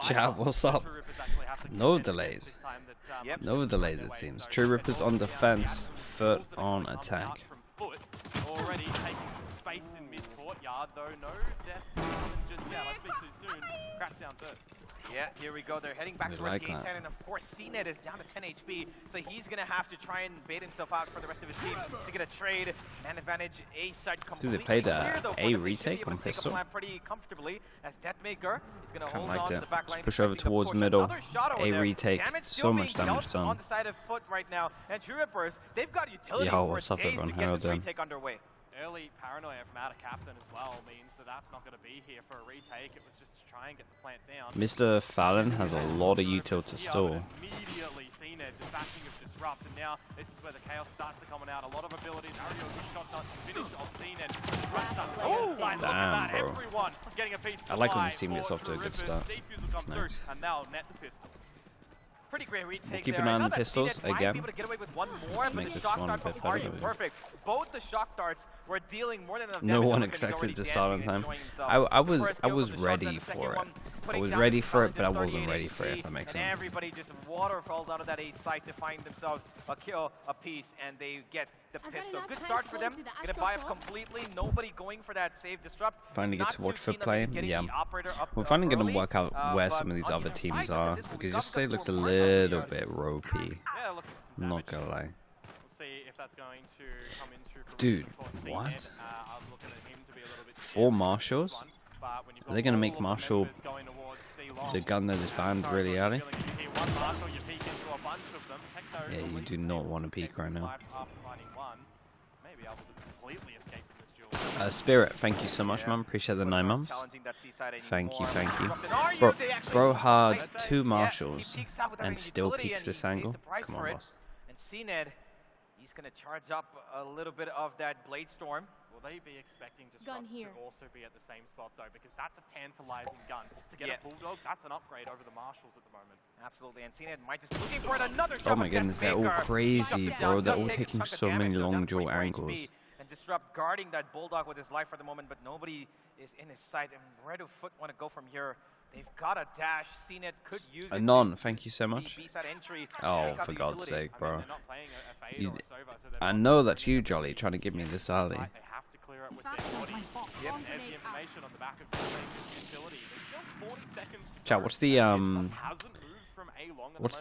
Chat, what's up? No delays. No delays, it seems. True Rippers on defense, FUT on attack. Already taking some space in mid-courtyard, though no deaths, just, let's be too soon. Cracks down first. Yeah, here we go. They're heading back towards the side, and of course, CNET is down to 10 HP, so he's gonna have to try and bait himself out for the rest of his team to get a trade. Man advantage, A side completely. Do they play clear, the though, A retake on pistol? Pretty comfortably, as Deathmaker is gonna Kinda hold like on to that. the back line. Let's push over towards middle. A retake. So much damage done. On the side of FUT right now, and True Rippers, they've got utility Yo, for what's up, days everyone? to How get are this you doing? retake underway. Early paranoia from out of captain as well means that that's not going to be here for a retake. It was just to try and get the plant down. Mr. Fallon has a lot of util to store. Immediately seen it, the bashing of Disrupt, and now this is where the chaos starts to come out. A lot of abilities. Ario shot not finish of CNET. Oh, damn, bro. Everyone getting a piece I like when the team gets off to a good start. It's nice. And now net the pistol. Pretty great retake. We'll keep an eye on the pistols again. Let's make this one a bit better. Perfect. Both the shock darts were dealing more than enough No damage. one expected it to start on time. I was ready for it. I was ready for it, but I wasn't ready for it, if that makes sense. And everybody just waterfalls out of that A site to find themselves a kill apiece, and they get the pistol. Good start for them. Gonna buy up completely. Nobody going for that save disrupt. Finally get to watch FUT play. Yeah. We're finally going to work out where some of these other teams are, because yesterday looked a little bit ropey. I'm not gonna lie. Dude, what? 4 marshals? Are they going to make Marshall the gun that is banned really early? Yeah, you do not want to peek right now. Spirit, thank you so much, man. Appreciate the 9 months. Thank you, thank you. Bro had 2 marshals and still peeks this angle. Come on, boss. And CNED, he's going to charge up a little bit of that Blade Storm. Will they be expecting Disrupt to also be at the same spot, though? Because that's a tantalizing gun. To get a Bulldog, that's an upgrade over the Marshals at the moment. Absolutely, and CNED might just be looking for another shot. Oh my goodness, they're all crazy, bro. They're all taking so many long jaw angles. And Disrupt guarding that Bulldog with his life for the moment, but nobody is in his sight. And where do FUT want to go from here? They've got a dash. CNED could use it. Anon, thank you so much. Entry. Oh, for God's sake, bro. I know that's you, Jolly, trying to give me this alley. Chat, what's the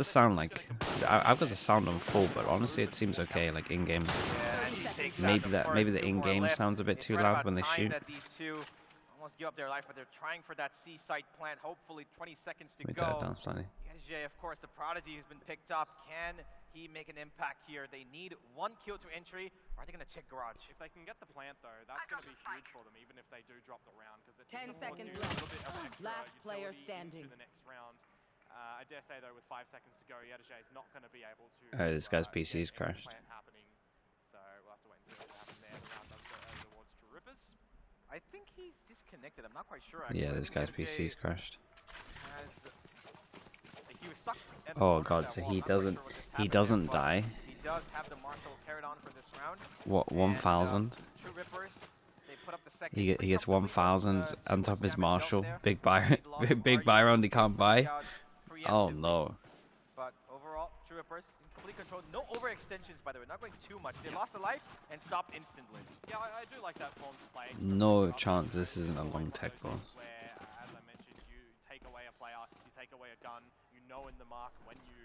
sound like? I've got the sound on full, but honestly it seems okay, like in-game. Maybe the in-game sounds a bit too loud when they shoot. Almost give up their life, but they're trying for that C-site plant. Hopefully 20 seconds to Let me go. turn it down slightly. Of course, the Prodigy has been picked up. Can he make an impact here? They need 1 kill to entry. Or are they going to check garage? If they can get the plant, though, that's going to be huge for them, even if they do drop the round. 10 seconds left. Last player standing. The next round. I dare say, though, with 5 seconds to go, Yadajay is not going to be able to. This guy's PC's crashed. So we'll have to wait and see what happens there. The round does go over towards True Rippers. I think he's disconnected. I'm not quite sure. Actually. Yeah, this guy's PC's crashed. He was stuck oh God, so he doesn't die. He does have the Marshal carried on for this round. What, 1,000? True Rippers, they put up the second. He gets 1,000 on top of his Marshal. Big buy, big buy round he can't buy. Oh no. But overall, True Rippers in complete control. No overextensions, by the way. Not going too much. They lost a life and stopped instantly. Yeah, I do like that form to play. No chance this isn't a long tech boss. Where, as I mentioned, you take away a player, you take away a gun. You know in the mark when you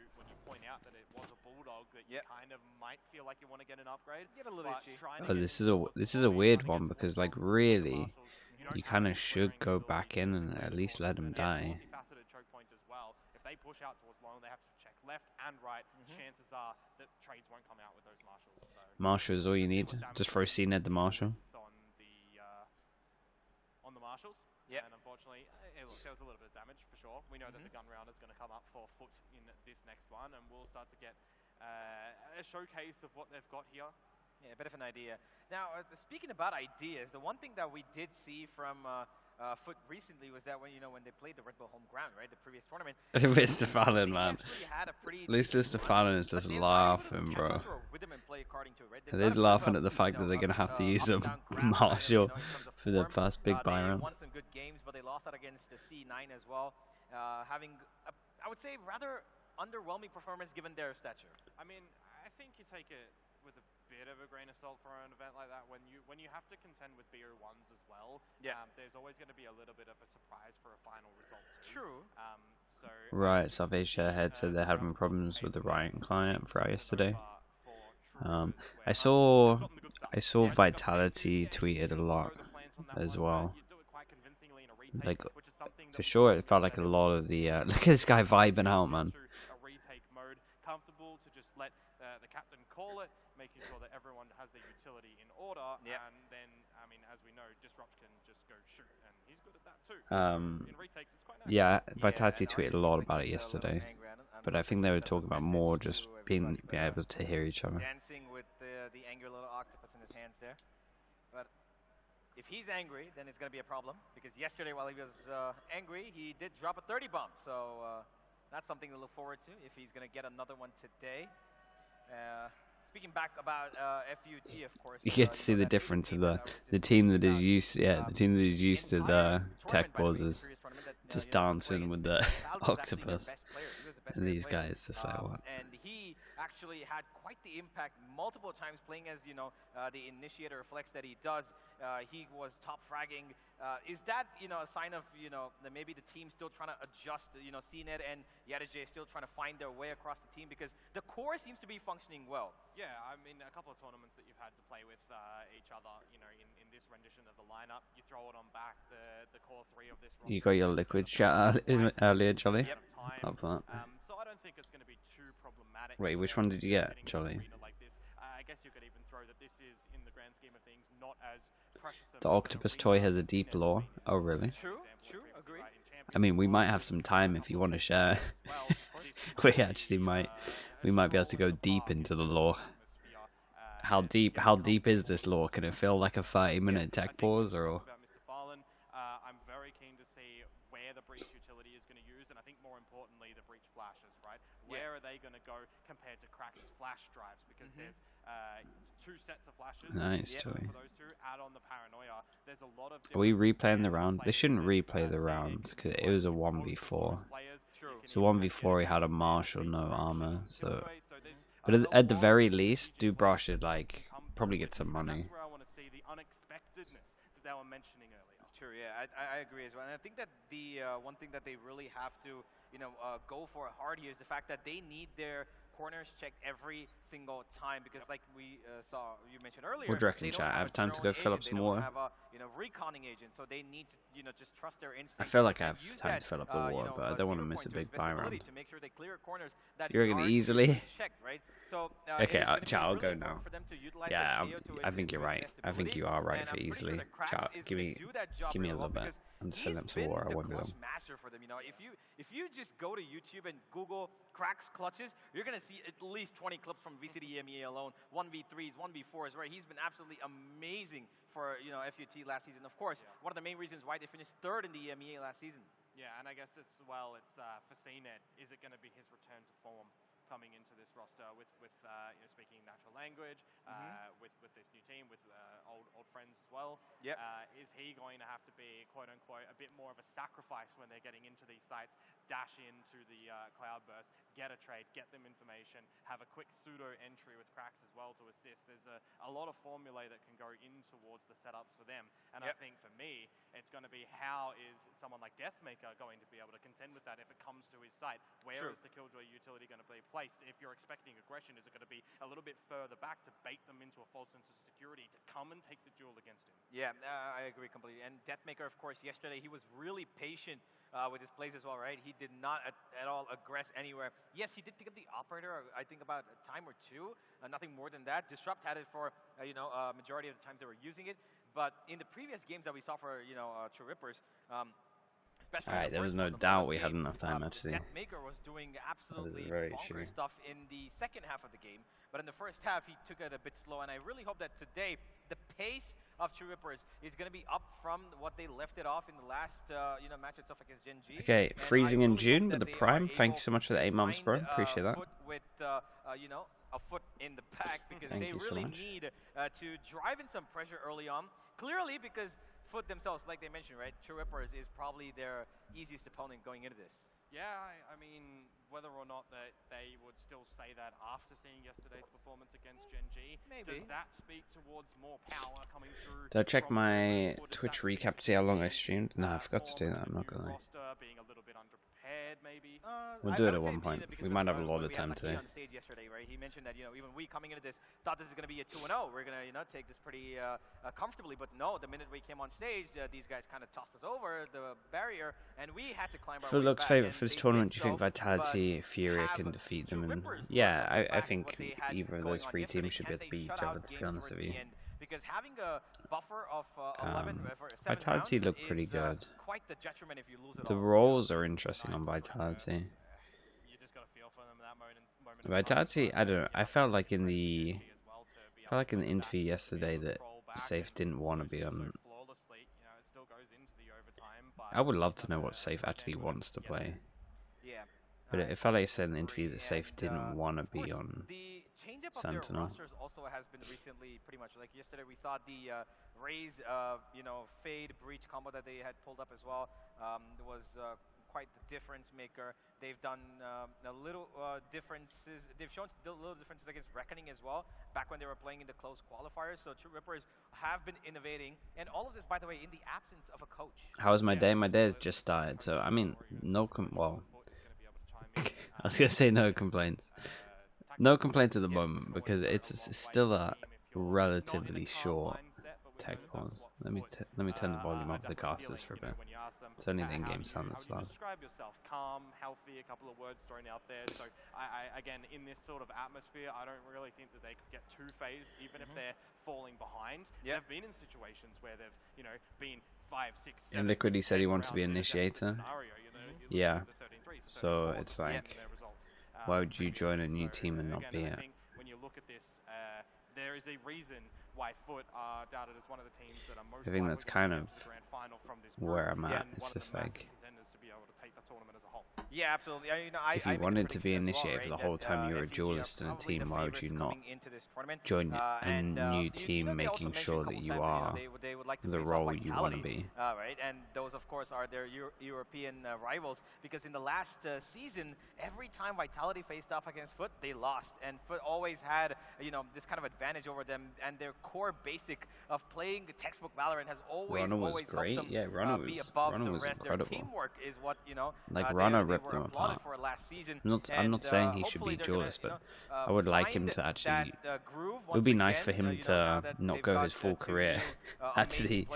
point out that it was a Bulldog that you kind of might feel like you want to get an upgrade. Get a little itchy. Oh, this is a weird one because like really, you kind of should go back in and at least let him die. If they push out towards long, they have to check left and right. Chances are that trades won't come out with those Marshals. So Marshal is all you need. Just throw CNED the Marshal. On the Marshals. Yeah. And unfortunately, look, there was a little bit of damage for sure. We know that the gun round is going to come up for FUT in this next one, and we'll start to get a showcase of what they've got here. Yeah, a bit of an idea. Now, speaking about ideas, the one thing that we did see from FUT recently was that when they played the Red Bull home ground, right, the previous tournament. Mr. Fallon, man. At least Mr. Fallon is just laughing, bro. They're laughing at the fact that they're gonna have to use a Marshal for the first big buy round. Won some good games, but they lost out against the C9 as well. having, I would say, rather underwhelming performance given their stature. I mean, I think you take it with a bit of a grain of salt for an event like that. When you have to contend with BO1s as well, there's always going to be a little bit of a surprise for a final result too. True. So Right, South Asia Head said they're having problems with the Riot client throughout yesterday. I saw Vitality tweeted a lot as well. Like, for sure, it felt like a lot of the look at this guy vibing out, man. A retake mode, comfortable to just let the captain call it, making sure that everyone has their utility in order, and then, I mean, as we know, Disrupt can just go shoot, and he's good at that too. In retakes, it's quite nice. Yeah, Vitality tweeted a lot about it yesterday, but I think they were talking about more just being able to hear each other. Dancing with the angry little octopus in his hands there, but if he's angry, then it's going to be a problem, because yesterday while he was angry, he did drop a 30 bomb, so that's something to look forward to if he's going to get another one today. Speaking back about FUT, of course, you get to see the difference of the team that is used, the team that is used to the tech pauses, just dancing with the octopus, and these guys just like what? And he actually had quite the impact multiple times playing as, you know, the initiator reflex that he does. He was top fragging. Is that, you know, a sign of, you know, that maybe the team's still trying to adjust, you know, CNET and Yadaj still trying to find their way across the team, because the core seems to be functioning well. Yeah, I mean, a couple of tournaments that you've had to play with each other, you know, in this rendition of the lineup, you throw it on back, the core three of this roster. You got your liquid shot earlier, Jolly? Yep. Love that. So I don't think it's going to be too problematic. Wait, which one did you get, Jolly? Like this. I guess you could even throw that this is, in the grand scheme of things, not as precious. The octopus toy has a deep lore. Oh, really? True, agree. I mean, we might have some time if you want to share. We actually might. We might be able to go deep into the lore. How deep is this lore? Can it feel like a 30-minute tech pause, or? I'm very keen to see where the breach utility is going to use, and I think more importantly, the breach flashes, right? Where are they going to go compared to Crack's flash drives? Because there's two sets of flashes. Nice, Joey. For those two, add on the paranoia. There's a lot of. Are we replaying the round? They shouldn't replay the round because it was a 1v4. So 1v4, he had a Marshal, no armor. So, but at the very least, Dubra should like probably get some money. That's where I want to see the unexpectedness that they were mentioning earlier. Sure, yeah, I agree as well. And I think that the one thing that they really have to, you know, go for hard here is the fact that they need their corners checked every single time, because like we saw, you mentioned earlier. What do you reckon, chat? I have time to go fill up some water. They don't have a, you know, reconning agent, so they need to, you know, just trust their instincts. I feel like I have time to fill up the water, but I don't want to miss a big buy round. To make sure they clear corners that you reckon easily? Checked, right? So, okay, chat, I'll go now. Yeah, I think you're right. I think you are right for easily. Chat, give me a little bit. I'm just filling up some water. I won't be long. For them, you know, if you just go to YouTube and Google Cracks clutches, you're gonna see at least 20 clips from VCD MEA alone, 1v3s, 1v4s, where he's been absolutely amazing for, you know, FUT last season. Of course, one of the main reasons why they finished third in the MEA last season. Yeah, and I guess it's for CNET. Is it going to be his return to form coming into this roster with you know, speaking natural language, with this new team, with old friends as well? Yep. Is he going to have to be, quote unquote, a bit more of a sacrifice when they're getting into these sites, dash into the Cloudburst, get a trade, get them information, have a quick pseudo entry with Cracks as well to assist? There's a lot of formulae that can go in towards the setups for them, and I think for me, it's going to be how is someone like Deathmaker going to be able to contend with that if it comes to his site? Where is the Killjoy utility going to be placed? If you're expecting aggression, is it going to be a little bit further back to bait them into a false sense of security to come and take the duel against him? Yeah, I agree completely. And Deathmaker, of course, yesterday he was really patient with his plays as well, right? He did not at all aggress anywhere. Yes, he did pick up the operator, I think about a time or two, nothing more than that. Disrupt had it for, you know, majority of the times they were using it. But in the previous games that we saw for, you know, True Rippers, alright, there was no doubt we had enough time, actually. Deathmaker was doing absolutely bonkers stuff in the second half of the game, but in the first half he took it a bit slow, and I really hope that today the pace of True Rippers is going to be up from what they left it off in the last you know, match itself against Gen G. Okay, freezing in June with the Prime. Thank you so much for the 8 months, bro. Appreciate that. With you know, a foot in the pack, because they really need to drive in some pressure early on. Clearly, because FUT themselves, like they mentioned, right, True Rippers is probably their easiest opponent going into this. Yeah, I mean, whether or not that they would still say that after seeing yesterday's performance against Gen G, Maybe. does that speak towards more power coming through? Did I check from my True Rippers, or does Twitch that speak recap to to see how long I the streamed? No, I forgot to do that. I'm form not of the gonna new lie. roster being a little bit underprepared, maybe? We'll do it I at would say one point. because We might have a lot when of we had time Lucky today. on stage yesterday, right? He mentioned that even we coming into this thought this is going to be a 2-0. We're going to take this pretty comfortably, but no. The minute we came on stage, these guys kind of tossed us over the barrier, and we had to climb our For way Luke's back. favorite And for this they tournament, did do you think so, Vitality, but Furia have can defeat True them? And Rippers yeah, looked at the I fact think what they had either of going those on 3 yesterday. teams should be Can able to they beat shut each out other. To be games honest towards with you, the end? Because having a buffer of 11 for 7 Vitality rounds look pretty is good. quite the detriment if you lose it The all. roles are interesting on Vitality. You just got to feel for them in that moment of Vitality, time, I don't know. I felt like in but the Gen G as well to be able to weather that, interview to be yesterday able to that crawl back Safe and didn't want to almost be do so on. flawlessly. It still goes into the overtime, but I would love you've to done know what a Safe actually damn good wants to effort to get play. there. Yeah. But it felt like he said in the interview that Safe And, didn't want to of course, be on. the change-up of Sentinel. their rosters also has been recently pretty much like yesterday we saw the Raze, Fade Breach combo that they had pulled up as well. It was quite the difference maker. They've done a little differences. They've shown little differences against Reckoning as well, back when they were playing in the close qualifiers. So True Rippers have been innovating, and all of this, by the way, in the absence of a coach. How was my day? My day has just started, so I mean, well, I was gonna say no complaints. No complaints at the moment because it's still a relatively short tech pause. Let me turn the volume up the casters for a bit. It's only the in-game sound that's loud. Describe yourself calm, healthy, a couple of words thrown out there. So I again, in this sort of atmosphere, I don't really think that they could get too phased, even if they're falling behind. Yep. They've been in situations where they've been 5, 6, 7. And Liquid, he said he wants to be rounds in a deficit initiator. scenario, Yeah. losing to 13-3, So 13-4 it's to like, get their results, why would you join a new previously. team and not Again, be I it? think when you look at this, there is a reason why FUT are doubted as one of the teams that are most I think likely that's to kind get of to the grand final from this where group, I'm at. and It's one of the just massive like, contenders to be able to take the tournament as a whole. Yeah, absolutely. if you wanted to be initiated for the whole time you were a duelist in a team, why would you not join a new team, making sure that you are they would like to the face off role you want to Vitality, be? right? And those, of course, are their European rivals. Because in the last season, every time Vitality faced off against FUT, they lost, and FUT always had this kind of advantage over them. And their core basic of playing textbook Valorant has always Runner was helped great. them Yeah, Runner be was above Runner the was rest. Their incredible. teamwork is what Like they Runner were ripped them applauded apart. for last season. I'm not saying he should be duelist, but I would like him to actually. It would be nice for him to not go his full career, actually,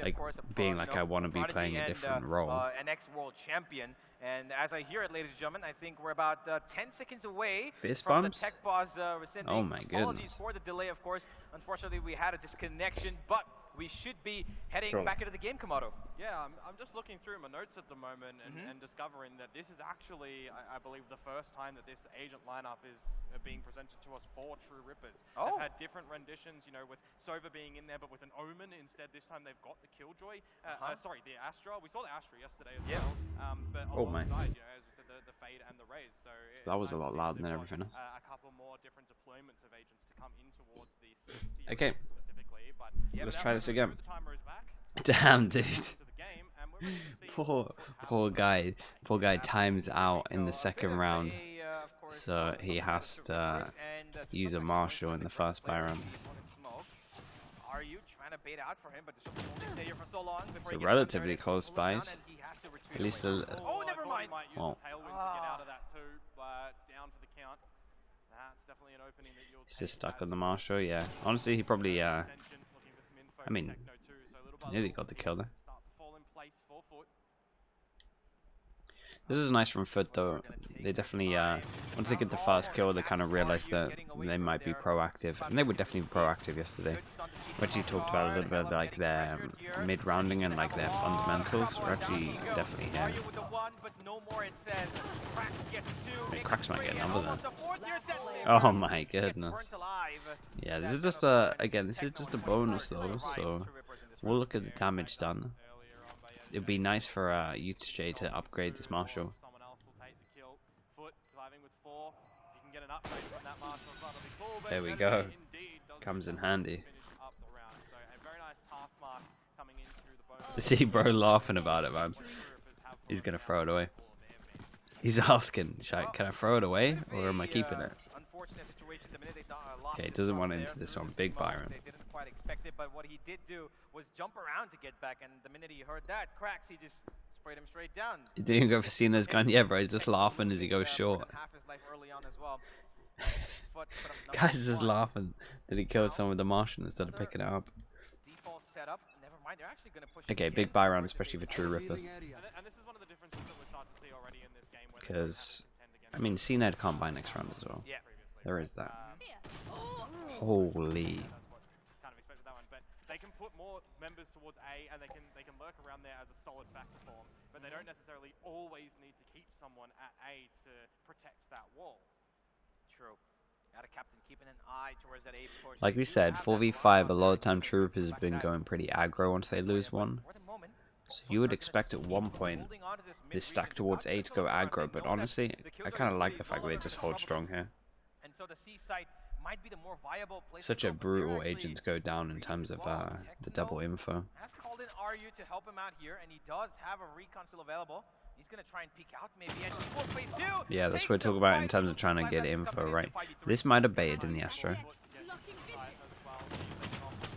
like being like I want to be playing a different role. An ex-world champion. And as I hear it, ladies and gentlemen, I think we're about 10 seconds away Fist from bumps? the tech pause rescinding. Oh my Apologies goodness. for the delay, of course. Unfortunately, we had a disconnection, but we should be heading Sure. back into the game, Komodo. Yeah, I'm just looking through my notes at the moment and discovering that this is actually, I believe, the first time that this agent lineup is being presented to us for True Rippers. Oh. They've had different renditions, with Sova being in there, but with an Omen instead. This time they've got the Killjoy. Sorry, the Astra. We saw the Astra yesterday as well. But Oh, my. alongside, as we said, the Fade and the Raze. So That was a nice lot to see louder that than they've everything got, else. a couple more different deployments of agents to come in towards the series Okay. specifically. But Let's without try this further ado, again. The timer is back. Damn, dude. To the game, and we're ready to see Poor how guy. Poor guy times out in the A bit second of round. of course, So he something has to to reverse, and, use a sometimes Marshal in the the first buy player round. is the opponent's smoke. Are you trying to bait out for him, but the Shook will only stay here for so long before It's he a gets relatively up there, close pull him down, buys. and he has to retreat At least away. a- Oh, I never thought he mind. might use Well. the tailwind to get out of that too, but down for the count. That's definitely an opening that you'll He's take just stuck as on the Marshal, yeah. Honestly, he probably, attention, looking for some info I mean, from Techno too, so little by nearly little, got the kill there. pieces start to fall in place for FUT. This is nice from FUT though. They definitely, once they get the first kill, they kind of realized that they might be proactive. And they were definitely proactive yesterday. We actually talked about a little bit of like their mid-rounding and like their fundamentals. We're actually definitely here. Wait, Cracks might get a number then. Oh my goodness. Yeah, this is just a, again, this is just a bonus though, so we'll look at the damage done. It'd be nice for UTJ to upgrade this Marshal. Someone else will take the kill. FUT surviving with 4. If you can get an upgrade from that Marshal as well, that'll be cool, but There we Kennedy go. indeed does Comes in finish handy. up the round. So a very nice pass mark coming in through the See bro laughing about it, man. He's gonna throw it away. He's asking, can I throw it away or am I keeping it? Okay, he doesn't want into this one. Big Byron. They didn't quite expect it, but what he did do was jump around to get back, and the minute he heard that, Cracks, he just sprayed him straight down. You didn't go for Cena's gun? Yeah, bro, he's just laughing as he goes short. Half his life early on as well. Guys is just laughing that he killed someone with the Martian instead of picking it up. Default setup. Never mind, they're actually going to push. Okay, big buy round, especially for true rippers. And this is one of the differences that we're starting to see already in this game. Because, I mean, CNED can't buy next round as well. Yeah. There is that. Holy. Kind of expected that one, but they can put more members towards A, and they can lurk around there as a solid backer form, but they don't necessarily always need to keep someone at A to protect that wall. True. Got a captain keeping an eye towards that A push. Like we said, 4v5, a lot of time true rippers have been going pretty aggro once they lose one. So you would expect at one point this stack towards A to go aggro, but honestly, I kind of like the fact that they just hold strong here. And so the C site might be the more viable place. Such a brutal agents go down in terms of the double info. Has called in RU to help him out here, and he does have a recon still available. He's gonna try and peek out maybe, and he will face two. Yeah, that's what we're talking about in terms of trying to get info, right? This might have baited in the Astro.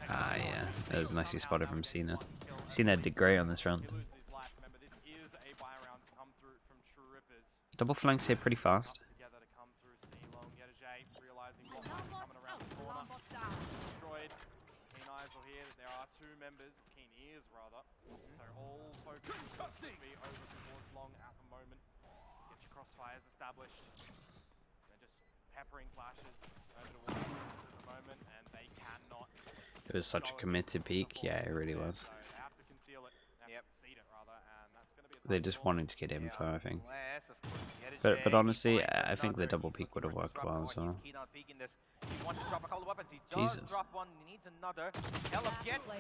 Ah, yeah, that was nicely spotted from CNED. CNED did great on this round. Double flanks here pretty fast. Members, keen ears rather, so all focus will be over towards long at the moment. Get your crossfires established. They're just peppering flashes over towards at the moment, and they cannot. It was such a committed peek. Yeah, it really was. So they have to conceal it. They have to concede it rather, and that's going to be. They just wanted to get info, I think. But honestly, I think the double peek would have worked well as well. Jesus.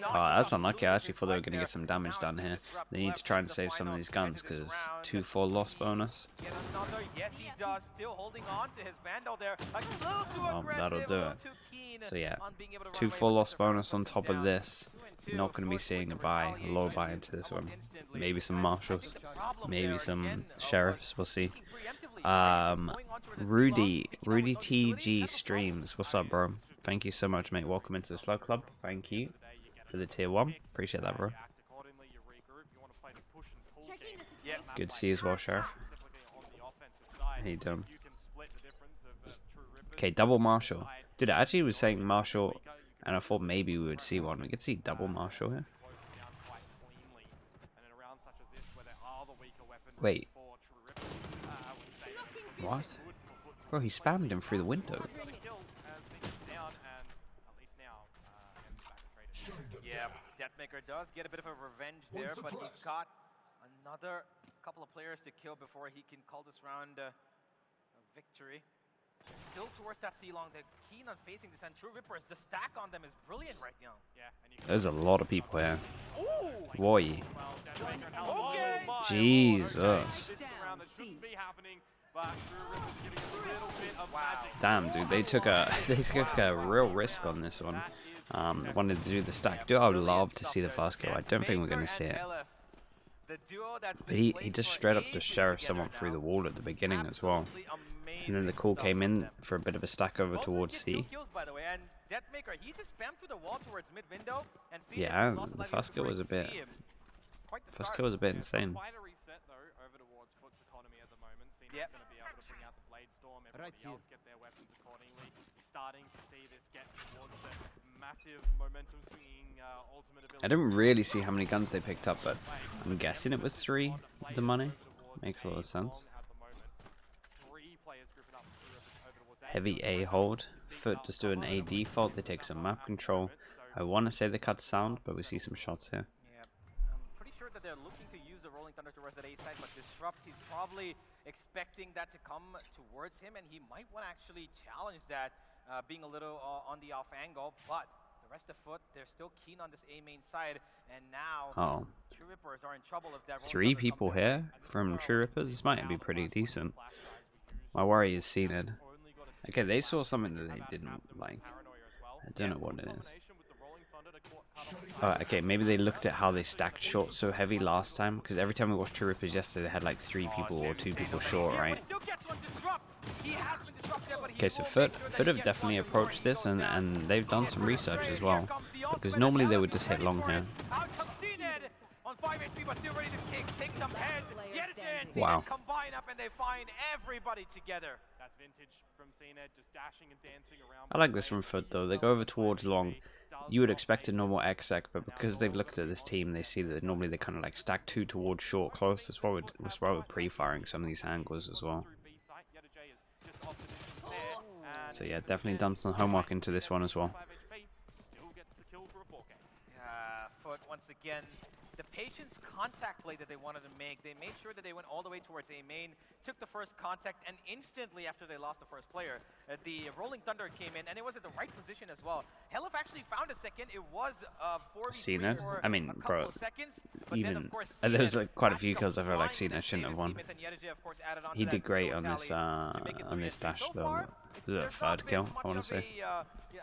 Oh, that's unlucky. I actually thought they were going to get some damage down here. They need to try and save some of these guns because 2-4 loss bonus. Oh, that'll do it. So yeah, 2-4 loss bonus on top of this. Not going to be seeing a low buy into this one. Maybe some marshals, maybe some sheriffs. We'll see. Rudy TG streams. What's up, bro? Thank you so much, mate. Welcome into the Slow Club. Thank you for the tier 1. Appreciate that, bro. Good to see you as well, Sheriff. How you doing? Okay, double Marshall. Dude, I actually was saying Marshall, and I thought maybe we would see one. We could see double Marshall here. Wait. What? Bro, he spammed him through the window. Yeah, Deathmaker does get a bit of a revenge there, but he's got another couple of players to kill before he can call this round a victory. Still towards that C-long, they're keen on facing this, and True Rippers, the stack on them is brilliant right now. There's a lot of people here. Boy. Okay. Jesus. Damn, dude, they took a real risk on this one. Wanted to do the stack. Dude, I would love to see the fast kill. I don't think we're going to see it. But he just straight up just sheriffed someone through the wall at the beginning as well. And then the call came in for a bit of a stack over towards C. Yeah, the fast kill was a bit... First kill was a bit insane. Yep. Right here. Get their weapons accordingly. Starting to see this get towards the massive momentum swinging ultimate ability. I didn't really see how many guns they picked up, but I'm guessing it was 3 of the money. Makes a lot of sense. Heavy A hold. FUT just do an A default. They take some map control. I want to say they cut sound, but we see some shots here. Yeah, I'm pretty sure that they're looking to use the Rolling Thunder towards that A side, but Disrupt, he's probably expecting that to come towards him, and he might want to actually challenge that, being a little on the off angle, but the rest of FUT, they're still keen on this A main side, and now True Rippers are in trouble if that 3 people here from True Rippers. This might be pretty decent. My worry is CNED. Okay, they saw something that they didn't like. I don't know what it is. Okay, maybe they looked at how they stacked short so heavy last time, because every time we watched True Rippers yesterday, they had like 3 people or 2 people short, right? Okay, so FUT have definitely approached this, and they've done some research as well, because normally they would just hit long here. Wow. Combine up and they find everybody together. That's vintage from CNED, just dashing and dancing around. I like this from FUT though. They go over towards long. You would expect a normal exec, but because they've looked at this team, they see that normally they kind of like stack 2 towards short close. That's why we're pre-firing some of these angles as well. So yeah, definitely done some homework into this one as well. Yeah, FUT once again. The patience contact play that they wanted to make, they made sure that they went all the way towards A main, took the first contact, and instantly after they lost the first player, the Rolling Thunder came in, and it was at the right position as well. Helif actually found a second. It was 4v3 for I mean, a couple bro, of seconds, even then, of course, there's like quite a few kills I feel like CNED shouldn't have won. He did great on this dash though. The third kill, I want to say.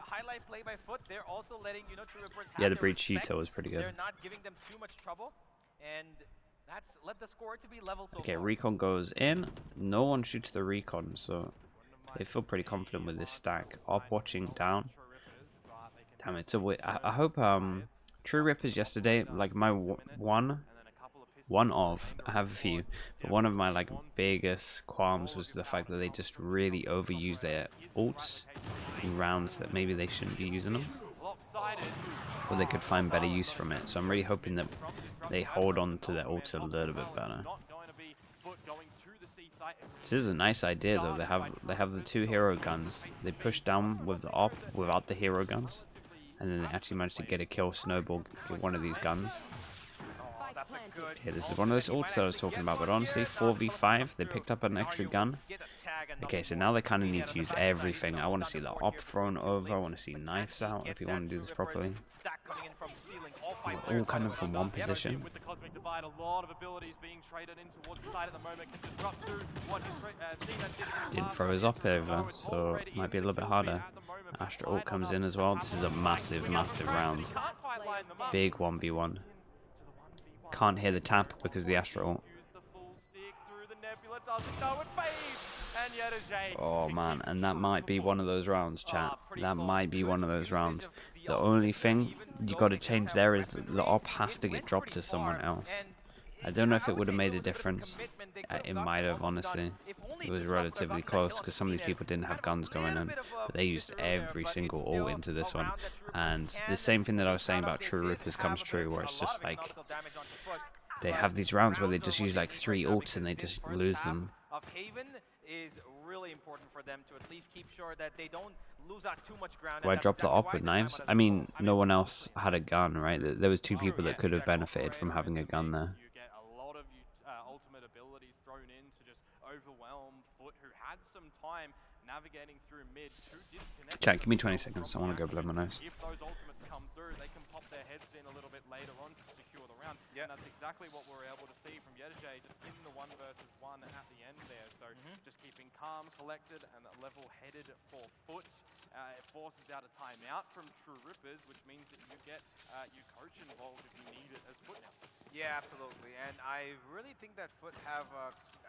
Highlight play by FUT. They're also letting True Rippers have Yeah, the their breach respect. Cheetah was pretty good. They're not giving them too much trouble, and that's led the score to be level so Okay, far. recon goes in. No one shoots the recon, so they feel pretty confident with this stack. Op watching down. Damn it! So wait, I hope True Rippers yesterday, like my I have a few, but one of my like biggest qualms was the fact that they just really overuse their ults in rounds that maybe they shouldn't be using them, or they could find better use from it. So I'm really hoping that they hold on to their ults a little bit better. This is a nice idea though. They have the 2 hero guns. They push down with the op without the hero guns, and then they actually managed to get a kill snowball with one of these guns. Okay, this is one of those ults that I was talking about, but honestly, 4v5, they picked up an extra gun. Okay, so now they kind of need to use everything. I want to see the op thrown over, I want to see knives out if you want to do this properly. All kind of from one position. Didn't throw his op over, so it might be a little bit harder. Astra ult comes in as well. This is a massive, massive round. Big 1v1. Can't hear the tap because of the Astra ult. Oh man, and that might be one of those rounds, chat. That might be one of those rounds. The only thing you got to change there is the op has to get dropped to someone else. I don't know if it would have made a difference. It might have, honestly. It was relatively close because some of these people didn't have guns going in. But they used every single ult into this one. And the same thing that I was saying about True Rippers comes true, where it's just like they have these rounds where they just use like 3 ults and they just lose them. Haven is really important for them to at least keep sure that they don't lose out too much ground. Do I drop the op with knives? I mean, no one else had a gun, right? There was 2 people that could have benefited from having a gun there. You get a lot of ultimate abilities thrown in to just overwhelm FUT, who had some time navigating through mid to disconnect. Chat, give me 20 seconds. I want to go blow my nose. If those ultimates come through, they can pop their heads in a little bit later on to secure the round. And that's exactly what we're able to see from Yedajay, just in the 1 versus 1 at the end there. So just keeping calm, collected, and level-headed for FUT. It forces out a timeout from True Rippers, which means that you get your coach involved if you need it as FUT now. Yeah, absolutely. And I really think that FUT have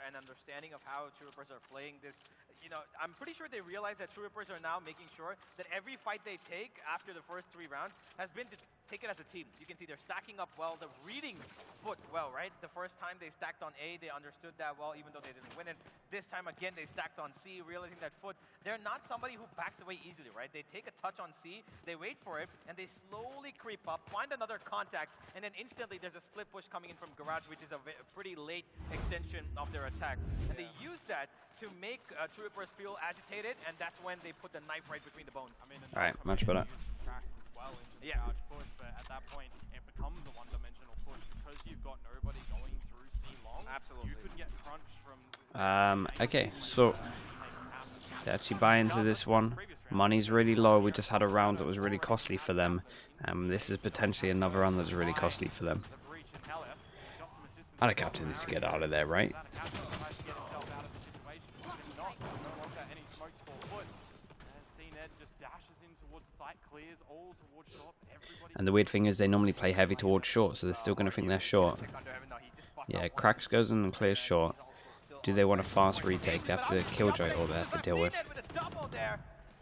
an understanding of how True Rippers are playing this. You know, I'm pretty sure they realize that True Rippers are now making sure that every fight they take after the first 3 rounds has been to take it as a team. You can see they're stacking up well, they're reading FUT well, right? The first time they stacked on A, they understood that well, even though they didn't win it. This time again, they stacked on C, realizing that FUT, they're not somebody who backs away easily, right? They take a touch on C, they wait for it, and they slowly creep up, find another contact, and then instantly there's a split push coming in from Garage, which is a pretty late extension of their attack. And they use that to make True Rippers feel agitated, and that's when they put the knife right between the bones. I mean, Alright, much better. Yeah. Push, but at that point, it becomes a one-dimensional push because you've got nobody going through C long. Absolutely. You could get crunched from. Okay, so they actually buy into this one. Money's really low. We just had a round that was really costly for them. This is potentially another round that's really costly for them. And a captain needs to get out of there, right? CNED just dashes in towards the site, clears all towards short. Everybody And the weird thing is they normally play heavy towards short, so they're still going to think they're short. Yeah, Cracks goes in and clears short. Do they want a fast retake? They have to Killjoy or they have to deal with.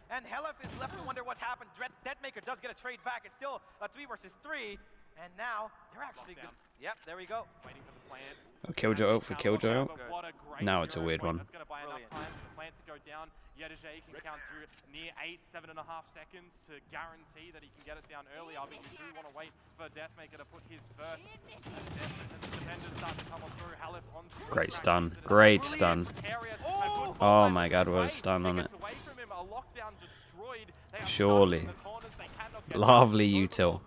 And Helef is left to wonder what's happened. Deadmaker does get a trade back. It's still a 3 versus 3. And now they're actually good. Yep, there we go. waiting for the plant. Oh, Killjoy ult for Killjoy ult. But what a great Now it's a weird point. one. That's going to buy enough time for the plant to go down. Yedijay can count through near 7.5 seconds to guarantee that he can get it down earlier. But you do want to wait for Deathmaker to put his first. And the defenders start to come on through. Halef onto Great stun. Great stun. Oh my god, what a stun on it. Surely. Lovely util.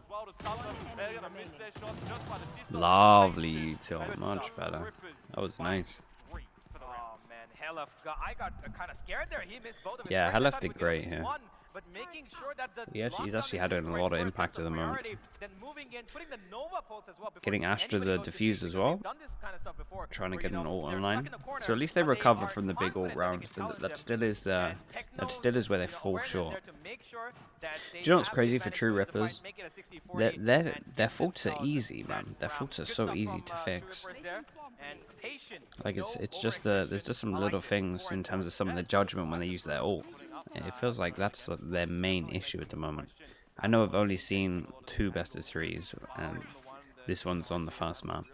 Lovely util. Much better. That was nice. Oh man, Helef I got kind of scared there. He missed both of his Yeah, frames. I Helef thought he did would get at great least here. one, but making sure that the He's actually lockdown had a is lot of right impact first at the was moment. priority, then moving in, putting the Nova pulse as well before Getting Astra anybody the goes to defuse peak, as because well. they've done this kind of stuff before, Trying to where, get you an know, ult they're online. stuck in a corner, So at least they but they recover are from the big ult confident that they round. can challenge That them. still is the And that still is where they Techno's, fall awareness short. there to make sure that they Do you know what's have the crazy for advantage True to win the fight, Rippers? make it a 60-40, Their and faults are themselves easy, man. that Their round. faults are Good so stuff easy from, to True fix. Rippers there, and patient, Like no it's just some overextension. I little like this. things 4 in and terms of some of the judgment when they use their ult. It feels like that's their main issue at the moment. I know I've only seen 2 best of 3s, and this one's on the first map.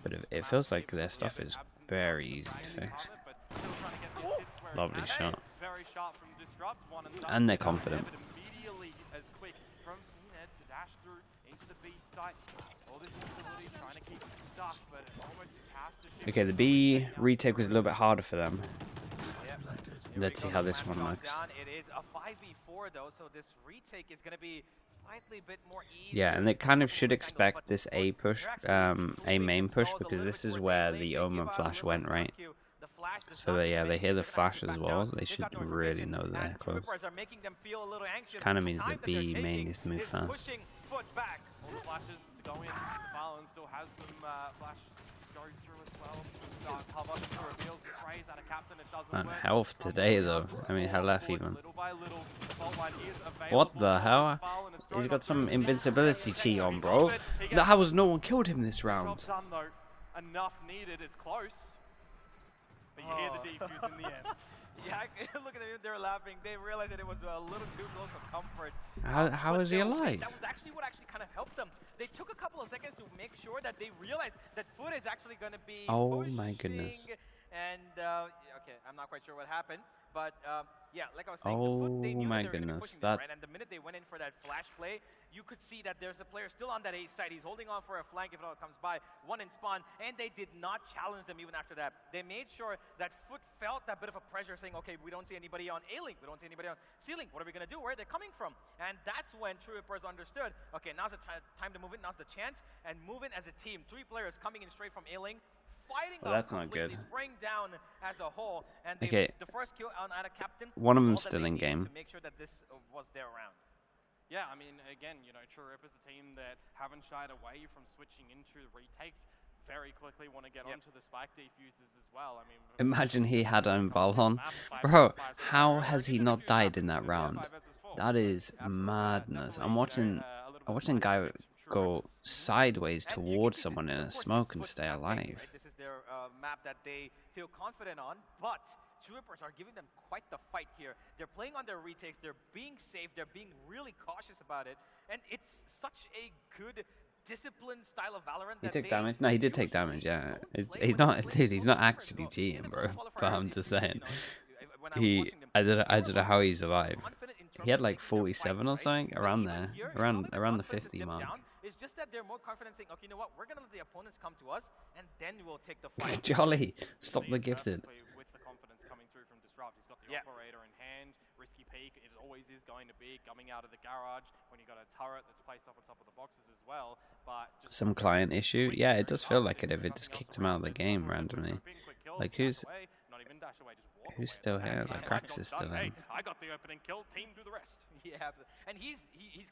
But it feels like their stuff is very easy to fix. Lovely shot. And they're confident. Okay, the B retake was a little bit harder for them. Let's see how this one looks. It is a 5v4 though, so this retake is going to be slightly bit more easy. Yeah, and they kind of should expect this A push, A main push, because this is where the Omen flash went, right? So yeah, they hear the flash as well. So they should really know that they're close. Kind of means that B main needs to move fast. Man, health today though. I mean, Halef even. What the hell? He's got some invincibility cheat on, bro. How has no one killed him this round? Enough needed. It's close. But you hear the defuse in the end. Yeah, look at them, they're laughing. They realized that it was a little too close for comfort. How is he alive? That was actually what kind of helped them. They took a couple of seconds to make sure that they realized that FUT is actually going to be pushing, my goodness. And, okay, I'm not quite sure what happened. But, yeah, like I was saying, the FUT, they knew that they were going to be pushing them, right? And the minute they went in for that flash play, you could see that there's a player still on that A side. He's holding on for a flank if it all comes by. One in spawn, and they did not challenge them even after that. They made sure that FUT felt that bit of a pressure saying, okay, we don't see anybody on A-Link. We don't see anybody on C-Link. What are we going to do? Where are they coming from? And that's when True Rippers understood, okay, now's the time to move in. Now's the chance. And move in as a team. 3 players coming in straight from A-Link. Fighting that's not good. Spraying down as a whole. And okay. The first kill on a captain. One of them's still in game. To make sure that this was their round. Yeah, I mean, again, you know, True Rippers, a team that haven't shied away from switching into retakes. Very quickly want to get onto the spike defusers as well. I mean, imagine he had Ball on. Bro, how has he not died in that round? That is madness. I'm watching a guy go sideways towards someone in a smoke and stay alive. This is their map that they feel confident on, but True Rippers are giving them quite the fight here. They're playing on their retakes, they're being safe, they're being really cautious about it, and it's such a good disciplined style of Valorant. He took damage? No, he did take damage, yeah. He's not, dude, he's not actually cheating, bro. But I'm just saying. I don't know how he's alive. He had like 47 or something, around there, around the 50 mark. It's just that they're more confident saying, okay, you know what, we're going to let the opponents come to us, and then we'll take the fight. Jolly, stop the gifted. With the confidence coming through from Disrupt, he's got the operator in hand, risky peek, it always is going to be coming out of the garage when you got a turret that's placed up on top of the boxes as well. But just some client issue? Yeah, it does feel like it if it just kicked him out of the game randomly. Like who's still here? Like Cracks is still here. I got the opening kill, team do the rest. Yeah, and he's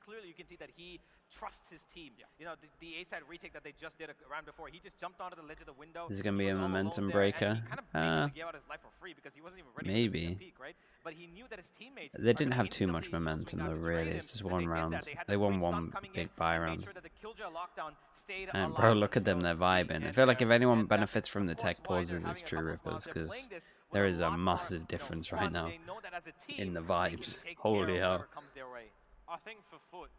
clearly, you can see that he trusts his team. Yeah. You know, the A-side retake that they just did around before, he just jumped onto the ledge of the window. This is going to be a momentum breaker. He kind of basically gave out his life for free because he wasn't even ready maybe. to peak, right? but he knew that his teammates They are didn't going to have too much instantly swing momentum out though, to trade really. him. It's just When they one did round. that, they had the They won quick stun one coming in big buy and made round. sure that the Killjoy lockdown stayed And bro, alive. look at them, So they're he vibing. I and feel like if anyone and that's benefits from of the course tech why they're pauses, it's having a True couple of smiles. Rippers, They're because playing this with there a is a lot more, massive difference right fun. now They know that as a in team, the they can vibes. take care Holy of hell. whatever comes their way. I think for FUT,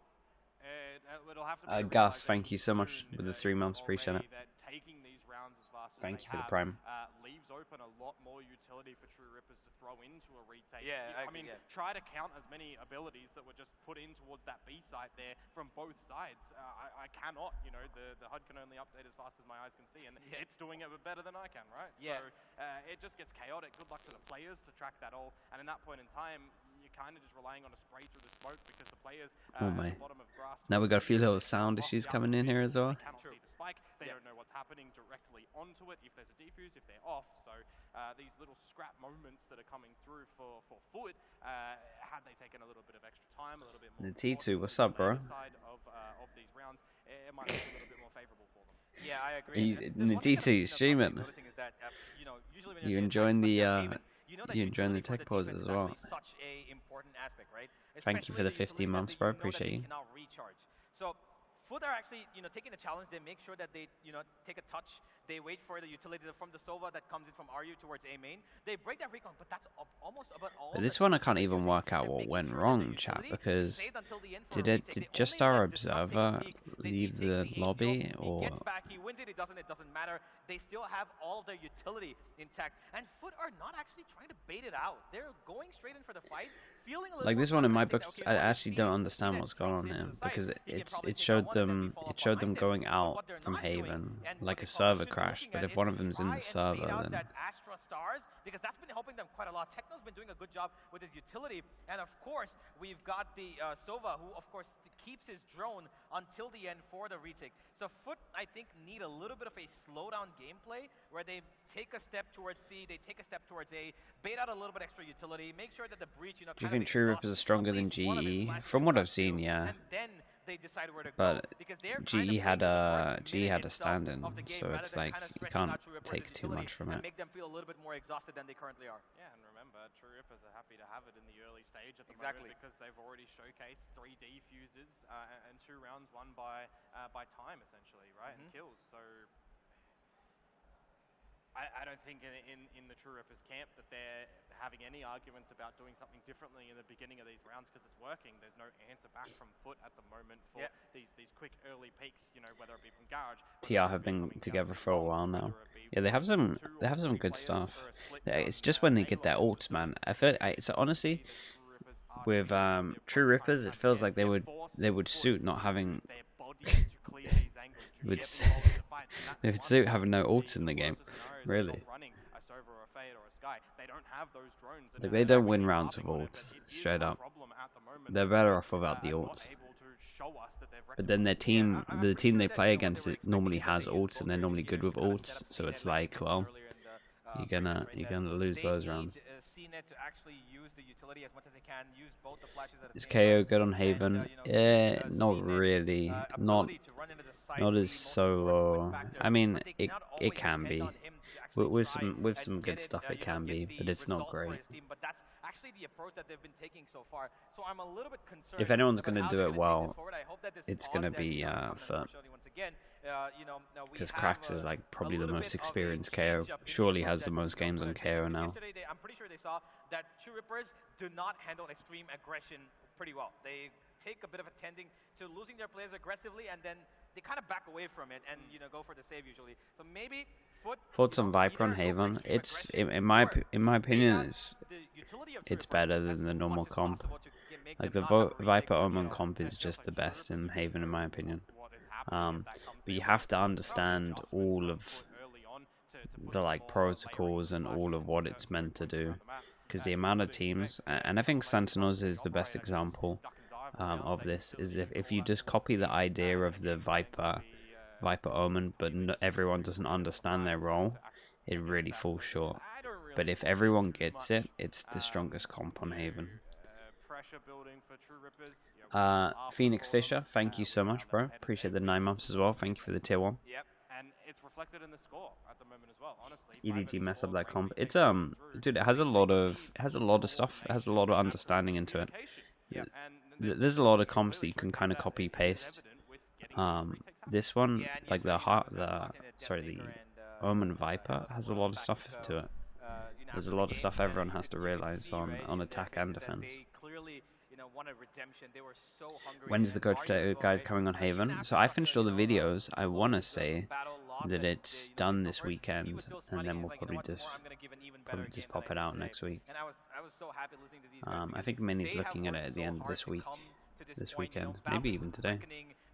it'll have to be a Gus, realization thank you so much soon, with the if 3 not months. Appreciate it. already, that taking these rounds as fast as Thank they you for the have prime. leaves open a lot more utility for True Rippers to throw into a retake. Yeah, I mean, agree, yeah. try to count as many abilities that were just put in towards that B site there from both sides. I cannot, the HUD can only update as fast as my eyes can see, and it's doing it better than I can, right? Yeah. So it just gets chaotic. Good luck to the players to track that all, and in that point in time, you're kind of just relying on a spray through the smoke because the players Oh at my. the bottom of grass. Now we got a few little are sound off issues the coming in here as well. They cannot see the spike. They don't know what's happening directly onto it. If there's a defuse, if they're off. So these little scrap moments that are coming through for FUT, had they taken a little bit of extra time, a little bit more. The T2, what's up, bro? Side of these rounds, it might be a little bit more favorable for them. Yeah, I agree. The T2 streaming. That, usually when You you're enjoying the Haven, you enjoying the utility for tech the defense pauses is as well. actually such a important aspect, right? Thank you for the Especially 15 months, utility bro. that Appreciate they you. cannot recharge. So FUT are actually, taking the challenge. They make sure that they, take a touch. They wait for the utility from the Sova that comes in from RU towards A main. They break that recon, but that's almost about all. But this one I can't even work out what went wrong, chat, because did just our observer leave the lobby, or He gets back, he wins it, it doesn't matter. They still have all of their utility intact. And FUT are not actually trying to bait it out. They're going straight in for the fight, feeling a little like more this one in my confident, books? saying, I okay, well, actually don't understand what's going on here, because it showed them going out from Haven like a server crash. But if one of them's in the server, then that Astra stars, because that's been helping them quite a lot. Techno's been doing a good job with his utility, and of course we've got the Sova, who of course keeps his drone until the end for the retake. So FUT, I think, need a little bit of a slowdown gameplay where they take a step towards C, they take a step towards A, bait out a little bit extra utility, make sure that the breach, do you think True Rippers are stronger than GE? From what I've seen, yeah. And then they decide where to But go, because they're GE had a stand-in, of the game, so rather it's than like kind of you stretching can't out True Rippers' take too utility much from and it. make them feel a little bit more exhausted than they currently are. Yeah, and remember, True Rippers are happy to have it in the early stage at the Exactly. moment because they've already showcased 3 defuses and 2 rounds won by time, essentially, right? And kills. So I don't think in the True Rippers camp that they're having any arguments about doing something differently in the beginning of these rounds, because it's working. There's no answer back from FUT at the moment for these quick early peaks, whether it be from Garage. TR have been together for a while now. Yeah, they have some good stuff. It's just when they get their ults, man. I feel it's honestly with True Rippers, it feels like they would suit not having they would suit having no ults in the game, really. Like, they don't win rounds with ults, straight up. They're better off without the ults. But then the team they play against, it normally has ults, and they're normally good with ults. So it's like, well, you're gonna lose those rounds. Is KO good on Haven? Not really. Not as solo. I mean, it can be. With some good stuff, it can be, but it's not great. But that's actually the approach that they've been taking so far. So I'm a little bit concerned. If anyone's gonna do it well, it's gonna be FUT. Because Cracks is like probably the most experienced KO. Surely has the most games on KO now. I'm pretty sure they saw that True Rippers do not handle extreme aggression pretty well. They take a bit of attending to losing their players aggressively, and then they kind of back away from it and go for the save usually. So maybe FUT's on Viper on Haven. It's in my opinion, it's better than the normal comp. Like the Viper Omen comp is just the best in Haven in my opinion. But you have to understand all of the like protocols and all of what it's meant to do, because the amount of teams, and I think Sentinels is the best example of this, is if you just copy the idea of the Viper Omen, but everyone doesn't understand their role, it really falls short. But if everyone gets it, it's the strongest comp on Haven. Phoenix Fisher, thank you so much, bro. Appreciate the 9 months as well. Thank you for the tier 1. Yep, and it's reflected in the score at the moment as well. Honestly, EDG mess up that comp. It's dude, it has a lot of stuff. It has a lot of understanding into it. There's a lot of comps that you can kind of copy paste. This one, like the Omen Viper has a lot of stuff to it. There's a lot of stuff everyone has to realize on attack and defense. When's the coach guide coming on Haven? So I finished all the videos. I want to say that it's done this weekend, and then we'll probably just pop it out next week. I think Minnie's looking at it at the end of this weekend, maybe even today.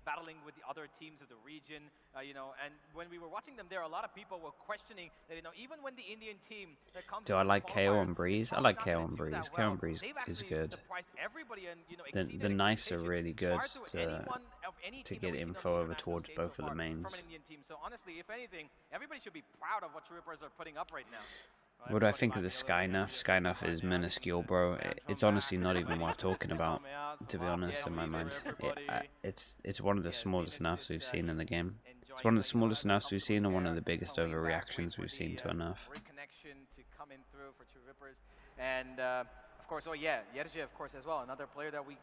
Battling with the other teams of the region, and when we were watching them there, a lot of people were questioning that, even when the Indian team comes. Do I like KO on Breeze? I like KO on Breeze. KO on Breeze is good. The knives are really good to get info over towards both of the mains. So honestly, if anything, everybody should be proud of what True Rippers are putting up right now. What do I think of the Skynuff? Skynuff is minuscule, bro. It's honestly not even worth talking about, to be honest, in my mind. It's one of the smallest nerfs we've seen in the game. It's one of the smallest nerfs we've seen and one of the biggest overreactions we've seen to a nerf. Reconnection to come in through for True Rippers. And of course, Yerje, of course, as well. Another player that we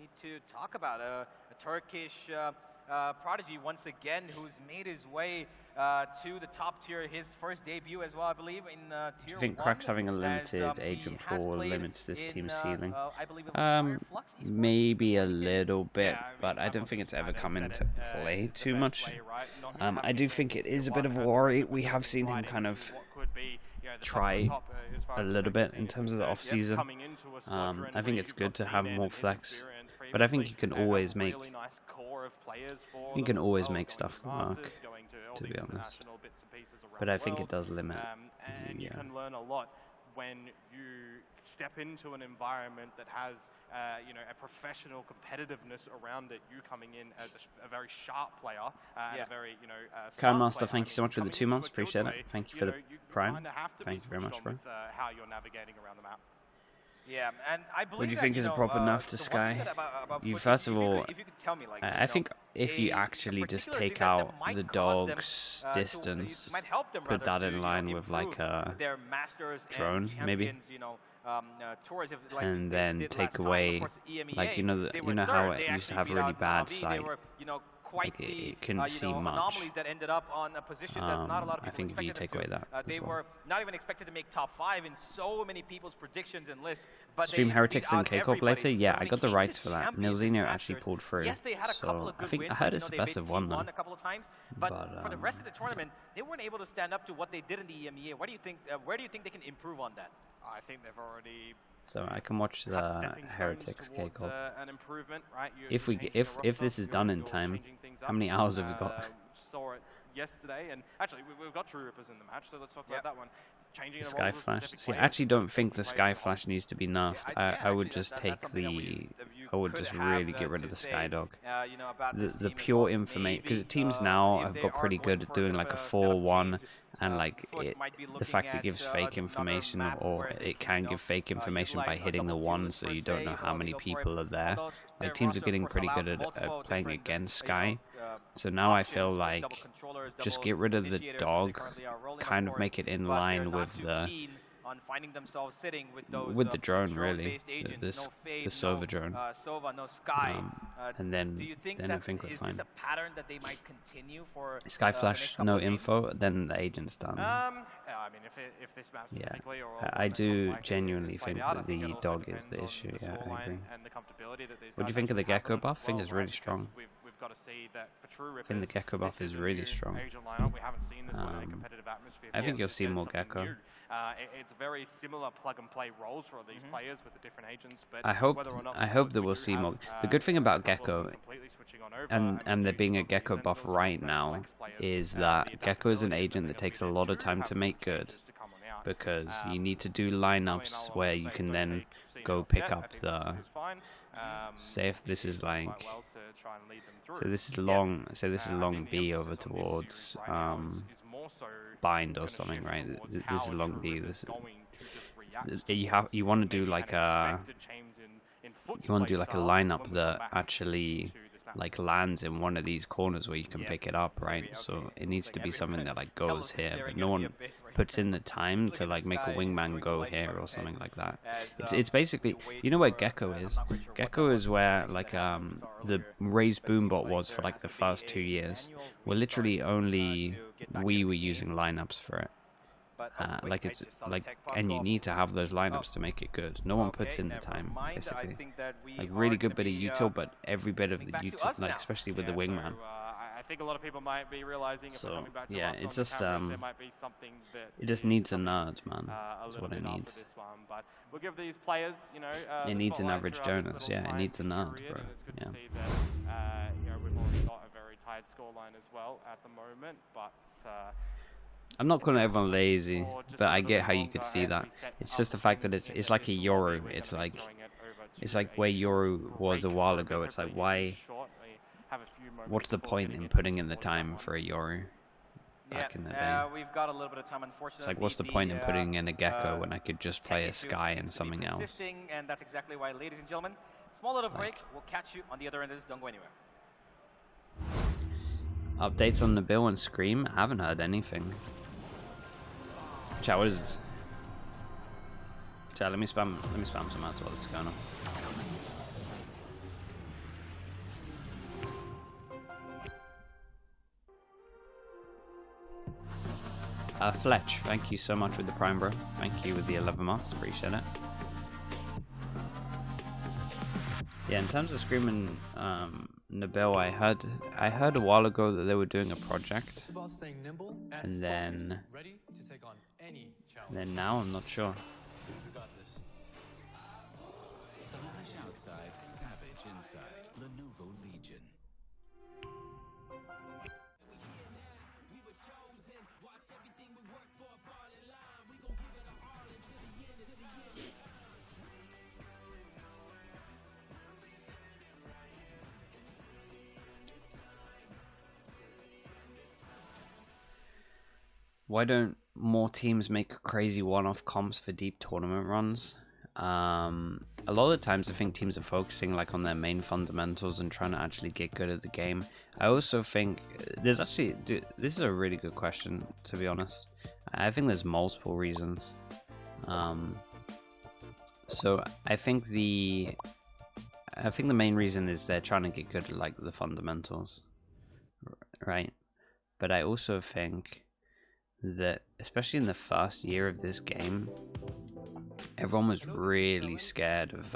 need to talk about. A Turkish prodigy once again, who's made his way to the top tier. His first debut as well, I believe, in tier 1. I think Crack's having a limited agent pool limits this team's ceiling. Maybe a little bit, but I don't think it's ever come into play too much. I do think it is a bit of a worry. We have seen him kind of try a little bit in terms of the off-season. I think it's good to have more flex, but I think you can always make stuff work, to be honest. But I think it does limit. And you can learn a lot when you step into an environment that has a professional competitiveness around it. You coming in as a very sharp player, and a very Kyle Master, thank you so much for the 2 months. Appreciate it. Thank you for the Prime. Thank you very much, bro. How you're navigating around the map. Yeah, and I believe what do you think is a proper nerf to Sky? First of all, if you could tell me, I think if you actually just take out the dog's distance, put that in line with like a drone, maybe, and then take away, like how it used to have really bad sight. Like it couldn't see much. I think if you take away that, they were not even expected to make top 5 in so many people's predictions and lists. But Stream Heretics and K-Pop later? Yeah, I got the rights for that. Nilzino actually pulled through. So I heard it's the best of one though. But for the rest of the tournament, they weren't able to stand up to what they did in the EMEA. What do you think? Where do you think they can improve on that? I think they've already. So I can watch the Heretics K-Pop. An improvement, right? If this is done in time, how many hours have we got? Saw it yesterday, and actually we've got True Rippers in the match, so let's talk about that one. Changing the Sky Flash. See, I actually don't think the Sky Flash needs to be nerfed. I would just take the. I would just really get rid of the Sky Dog. The pure information, because teams now have got pretty good at doing like a 4-1. And like the fact it gives fake information, or it can give fake information by hitting the 1, so you don't know how many people are there. Like teams are getting pretty good at playing against Sky. So now I feel like just get rid of the dog, kind of make it in line with the with the drone, really, the Sova drone, and then I think we're fine. Sky Flash, no info, then the agent's done. I mean, if this map specifically, I do genuinely think that the dog is the issue. Yeah, I agree. What do you think of the Gecko buff? I think it's really strong. Got to see that for True Rippers, I think the Gecko buff is really strong. I think you'll see more Gecko. It's very similar plug-and-play roles for these players with the different agents, but I hope that we'll see more. The good thing about Gecko, and there being a Gecko buff right now, is that Gecko is an agent that takes a lot of time to make good, because you need to do lineups where you can then go pick up the. Say if this is like, so this is long. Say this is long B over towards bind or something, right? This is long B. This you want to do like a lineup that actually like lands in one of these corners where you can pick it up, right? So it needs to be something that like goes here, but no one puts in the time to like make a wingman go here or something like that. It's basically, you know where Gecko is? Gecko is where like the raised boombot was for like the first 2 years. We're literally only we were using lineups for it. Like it's like, and you need to have those lineups to make it good. No one puts in the time, basically. Like really good bit of util, but every bit of the util, like especially with the wingman. I think a lot of people might be realizing if we're coming back to yeah, us it's on the just cameras, there might be something that it just is needs a coming, nerd, man. a That's little what it bit after needs. this one, but we'll give these players, you know, It the needs an spotlight average throughout this Jonas. little Yeah, it time needs a nerd, period, bro. and it's good Yeah. to see that, you know, we've already got a very tight scoreline as well at the moment, but I'm not calling everyone lazy, but I get how you could see that. It's just the fact that it's like a Yoru. It's like where Yoru was a while ago. It's like, why? What's the point in putting in the time for a Yoru back in the day? We've got a little bit of time, unfortunately. It's like, what's the point in putting in a Gecko when I could just play a Sky and something else? And that's exactly why, ladies and gentlemen, small little break. We'll catch you on the other end of this. Don't go anywhere. Updates on the bill and Scream? I haven't heard anything. Chat, what is this? Chat, let me spam some ads while this is going on. Fletch, thank you so much with the Prime, bro. Thank you with the 11 months, appreciate it. Yeah, in terms of Scream and Nabil, I heard a while ago that they were doing a project, and then now I'm not sure. Outside, savage inside. Lenovo Legion. Why don't more teams make crazy one-off comps for deep tournament runs? A lot of the times I think teams are focusing like on their main fundamentals and trying to actually get good at the game. I also think there's actually, this is a really good question, to be honest. I think there's multiple reasons. So I think the main reason is they're trying to get good at like the fundamentals, right? But I also think that especially in the first year of this game, everyone was really scared of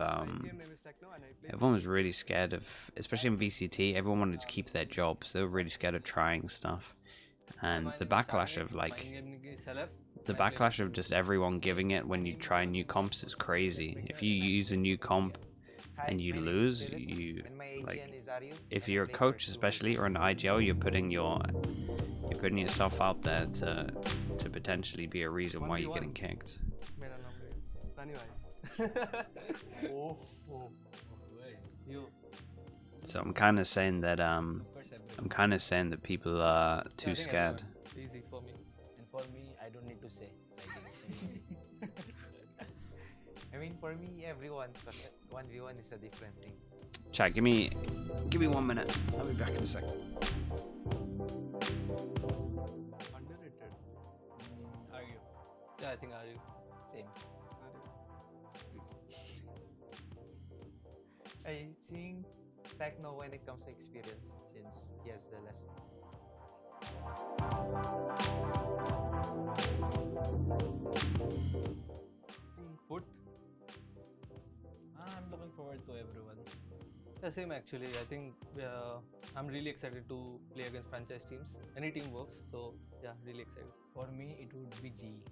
especially in VCT, everyone wanted to keep their jobs. They were really scared of trying stuff, and the backlash of just everyone giving it when you try new comps is crazy. If you use a new comp and you lose, you like, if you're a coach especially or an IGL, you're putting yourself out there to potentially be a reason why you're getting kicked. So I'm kind of saying that people are too scared. Easy for me. And for me, I don't need to say like this. I mean, for me, everyone, 1v1 is a different thing. Chat, give me 1 minute. I'll be back in a second. Underrated. Argue. Yeah, I think argue. Same. I think Techno when it comes to experience, since he has the less. FUT. I'm looking forward to everyone. The same actually. I think I'm really excited to play against franchise teams. Any team works, so yeah, really excited. For me, it would be G.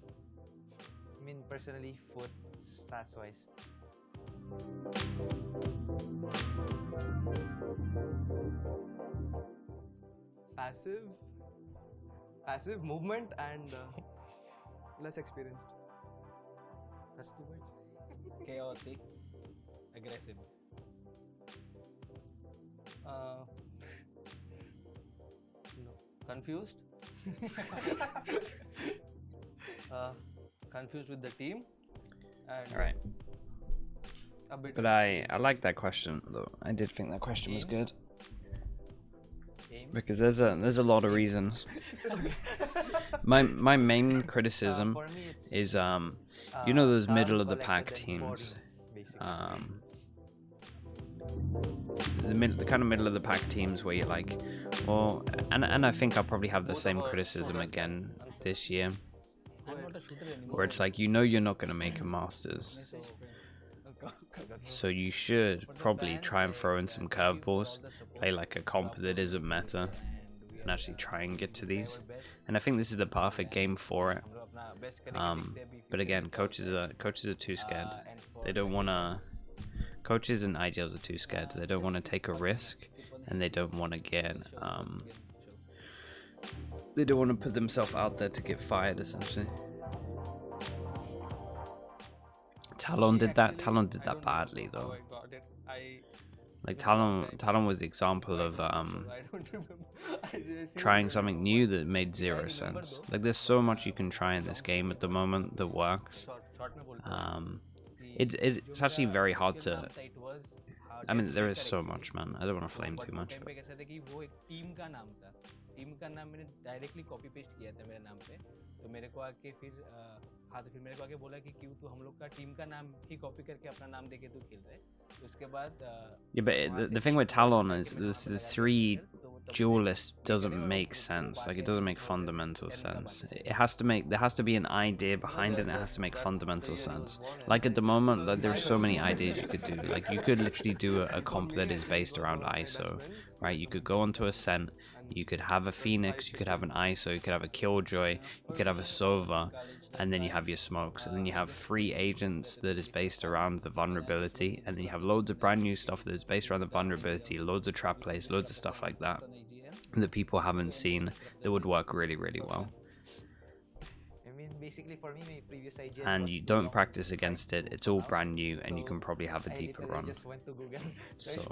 I mean, personally, FUT, stats wise. Passive movement and less experienced. That's 2 words. Chaotic. Aggressive. No. Confused. Confused with the team. And All right. a bit. But I like that question though. I did think that question was good. because there's a lot of reasons. My main criticism For me, it's is you know those calm, middle of the collected, pack and teams, boring, basically. the kind of middle of the pack teams where you're like, well, and I think I'll probably have the same criticism again this year, I'm not a shooter anymore. where it's like, you know, you're not gonna make a Masters, so you should probably try and throw in some curveballs, play like a comp that isn't meta, and actually try and get to these. And I think this is the perfect game for it. But again, coaches are too scared. They don't wanna. Coaches and IGLs are too scared. They don't want to take a risk, and they don't want to get. They don't want to put themselves out there to get fired, essentially. Talon did that. Talon did that badly, though. Like Talon was the example of trying something new that made zero sense. Like there's so much you can try in this game at the moment that works. It's actually very hard to. I mean, there is so much, man. I don't want to flame too much. But... team का नाम मैंने directly copy paste किया था मेरे नाम पे, तो मेरे को आके फिर फिर मेरे को आके बोला कि क्यों तू हम लोग का टीम का नाम ही कॉपी करके अपना नाम देके तू खेल रहा है, उसके बाद yeah, but the thing with Talon is the 3 duelists doesn't make sense. Like it doesn't make fundamental sense. There has to be an idea behind it, and it has to make fundamental sense. Like at the moment, like there's so many ideas you could do. Like you could literally do a comp that is based around ISO, right? You could go onto Ascent, you could have a Phoenix, you could have an ISO, you could have a Killjoy, you could have a Sova, and then you have your smokes, and then you have 3 agents that is based around the vulnerability, and then you have loads of brand new stuff that is based around the vulnerability, loads of trap plays, loads of stuff like that that people haven't seen that would work really, really well. I mean, basically for me, my previous IGN And was you don't Google. practice against it, it's all brand new, and you can probably have a deeper run. Just went to Google, searched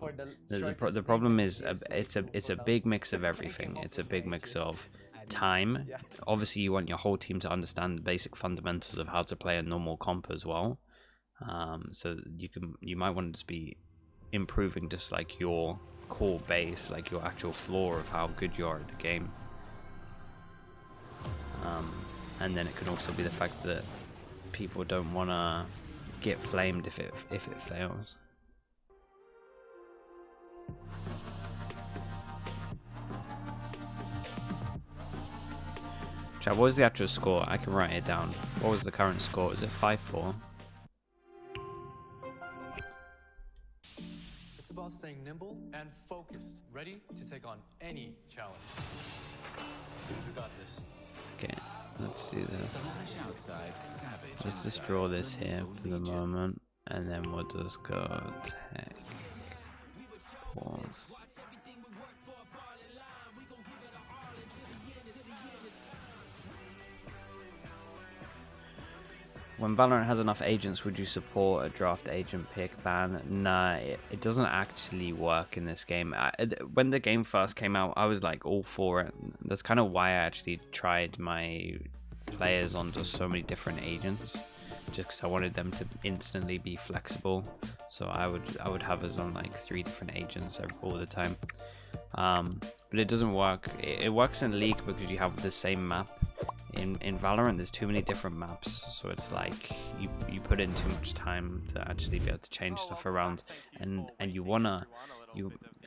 So for the problem is it's a big mix of everything. It's a big mix of time. Obviously you want your whole team to understand the basic fundamentals of how to play a normal comp as well. So you might want to just be improving just like your core base, like your actual floor of how good you are at the game. And then it can also be the fact that people don't want to get flamed if it fails. Chat, what was the actual score? I can write it down. What was the current score? Is it 5-4? It's about staying nimble and focused, ready to take on any challenge. We got this. Okay, let's do this. Let's just draw this here for the moment, and then we'll just go tech. Pause. When Valorant has enough agents, would you support a draft agent pick ban? Nah, it doesn't actually work in this game. When the game first came out, I was like all for it. That's kind of why I actually tried my players on just so many different agents, just because I wanted them to instantly be flexible. So I would have us on like 3 different agents all the time. But it doesn't work. It works in League because you have the same map. In Valorant, there's too many different maps, so it's like you put in too much time to actually be able to change stuff around, and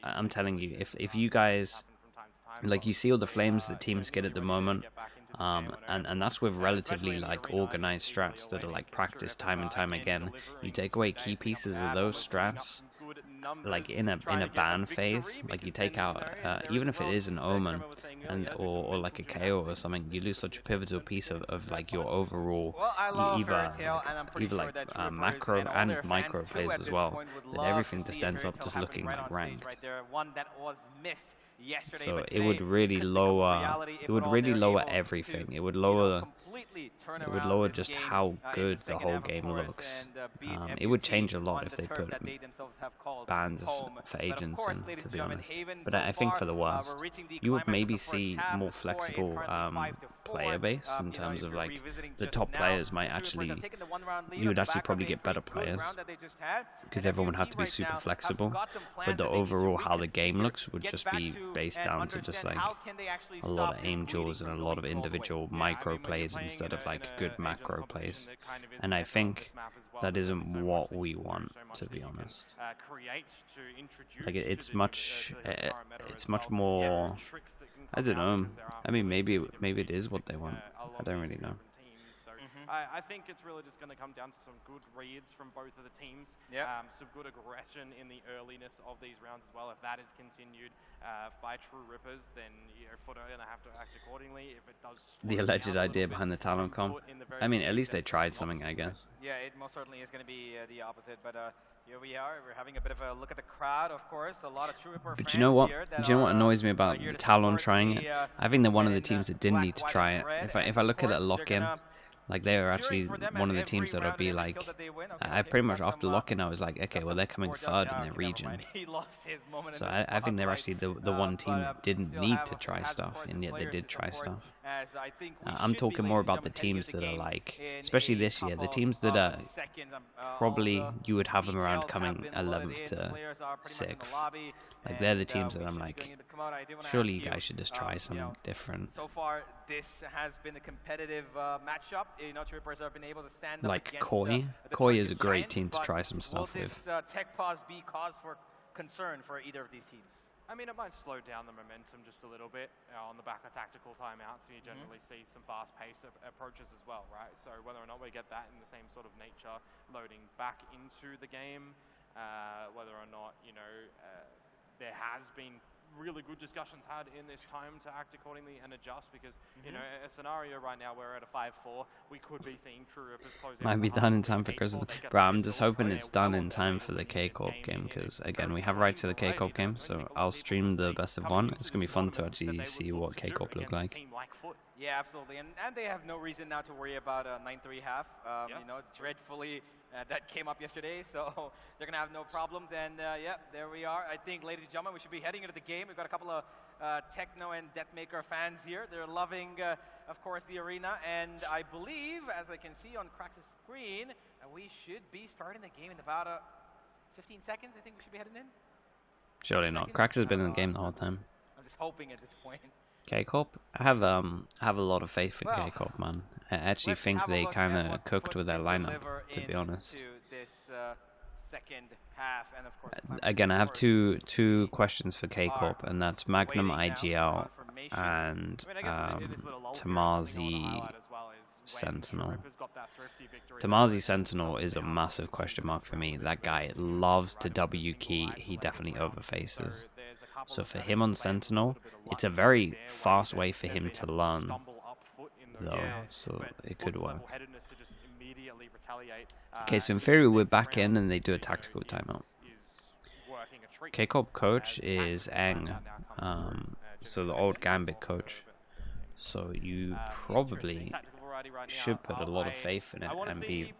I'm telling you, if you guys, like, you see all the flames that teams get at the moment, and that's with relatively like organized strats that are like practiced time and time again. You take away key pieces of those strats, like in a ban phase, like you take out even if it is an Omen or like a KO or something, you lose such a pivotal piece of like your overall either macro and micro plays as well, that everything just ends up just looking like ranked. So it would really lower everything. It would lower just how good the whole game looks. It would change a lot if they put bans for agents in, to be honest. But I think for the worst, you would maybe see more flexible player base in terms if of you're like revisiting the just top now, players might the Troopers actually, have taken the one-round lead you on would the actually back of probably a get pretty better good players round that they just had. because And everyone would have FUT to be right super now have flexible. got some But plans the that they need to overall how the game reconfigure, looks would get just back be to, based and down to just understand like how can they actually a lot stop of this aim bleeding duels and from a lot going of all the way. individual Yeah, I micro mean, when you're plays playing instead in of a like good Asian macro competition plays. that kind of is And I better on think this map as well, that there's isn't only so much what that we you can do, want, so much to that be you can, honest. create to introduce Like to it's the much, to the current meta it's as much well. more. Yeah, tricks that can I come don't out know. because there are I mean, really maybe too many it different is what they tactics, want. I along don't these really two know. different teams. So I think it's really just going to come down to some good reads from both of the teams. Some good aggression in the earliness of these rounds as well. If that is continued by True Rippers, then FUT are going to have to act accordingly. If it does The slow alleged down a little idea bit behind the Talon from comp. FUT in the very I mean, at beginning, least they then tried the something, I opposite, right? guess. Yeah, it most certainly is going to be the opposite, but here we are. We're having a bit of a look at the crowd, of course. A lot of True Ripper But fans you know what? here Do that you know what are, annoys me about here to Talon support trying the, it? I think they're one of men the in, teams that didn't black, need to white, try and it. red, If and I of look at it course, they're lock-in, gonna like they were be actually cheering for them one as of the teams every that I'd round be and every like, kill that they win. I Okay, pretty we much got after some, lock-in I was like, okay, got well some they're coming more third in okay, their never region. mind. He lost his moment So in the I think they're spotlight. actually the one team that didn't still need have, to try has, of stuff, course, and his yet they players did to try support, stuff. as I think we I'm should be, talking ladies more and about the gentlemen, heading teams into that are game like, in especially a this year, the couple teams that of are seconds. probably All the you would have them around details have coming been loaded 11th in. The to players are pretty much in the 6th. lobby, Like they're the and teams that we I'm should be like, going into come out. I do want to surely ask you guys should just try you something know, different. so far, this has been a competitive matchup. You know, Troopers have been able to stand up Like against Koi. the Koi is a Turkish great Giants, team to but try some will stuff this with. tech pause be cause for concern for either of these teams? I mean, it might slow down the momentum just a little bit on the back of tactical timeouts. You generally see some fast-paced approaches as well, right? So whether or not we get that in the same sort of nature loading back into the game, whether or not, there has been really good discussions had in this time to act accordingly and adjust, because a scenario right now we're at a 5-4, we could be seeing True Rippers close Might be done in time for Christmas. Bro, I'm just hoping it's done in time for the K-Corp game, because again, we have rights to the K-Corp game, so I'll stream the best of one. It's gonna be fun to actually see what K-Corp look like. Yeah, absolutely, and they have no reason now to worry about a 9-3 half. Dreadfully, that came up yesterday, so they're gonna have no problems. And yeah, there we are. I think, ladies and gentlemen, we should be heading into the game. We've got a couple of Techno and Deathmaker fans here. They're loving, of course, the arena, and I believe, as I can see on Krax's screen, we should be starting the game in about 15 seconds. I think we should be heading in. Surely not. Krax has been in the game the whole time. I'm just hoping at this point. K-Corp? I have a lot of faith in K-Corp, man. I actually think they kind of cooked with their lineup, to be honest. This second half, and of course, Again, I have two questions for K-Corp, and that's Magnum IGL and Tamazi Sentinel. Tamazi Sentinel is a massive question mark for me. That guy loves to W key. He definitely overfaces. So for him on Sentinel, it's a very fast way for him to learn, though, so it could work. Okay, so in theory we're back in and they do a tactical timeout. K-Corp coach is Eng, so the old Gambit coach. So you probably should put a lot of faith in it and be...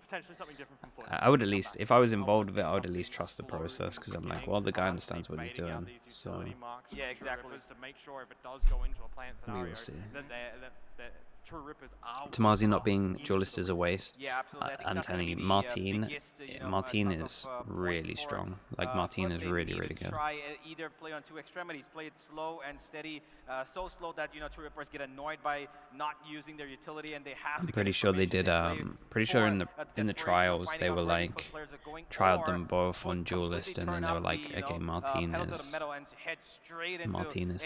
I would at least, if I was involved with it, I would at least trust the process, because I'm like, well, the guy understands what he's doing, so... Yeah, exactly. We will see. Tamazi not being duelist is a waste. Yeah, absolutely. I'm telling you, Martin is really strong. Like, Martin is really, really good. Try either play on two extremities, play it slow and steady, so slow that True Rippers get annoyed by not using their utility, and they have. I'm pretty sure they did. Pretty sure in the trials they were like trialed them both on duelist, and then they were like, okay, Martin is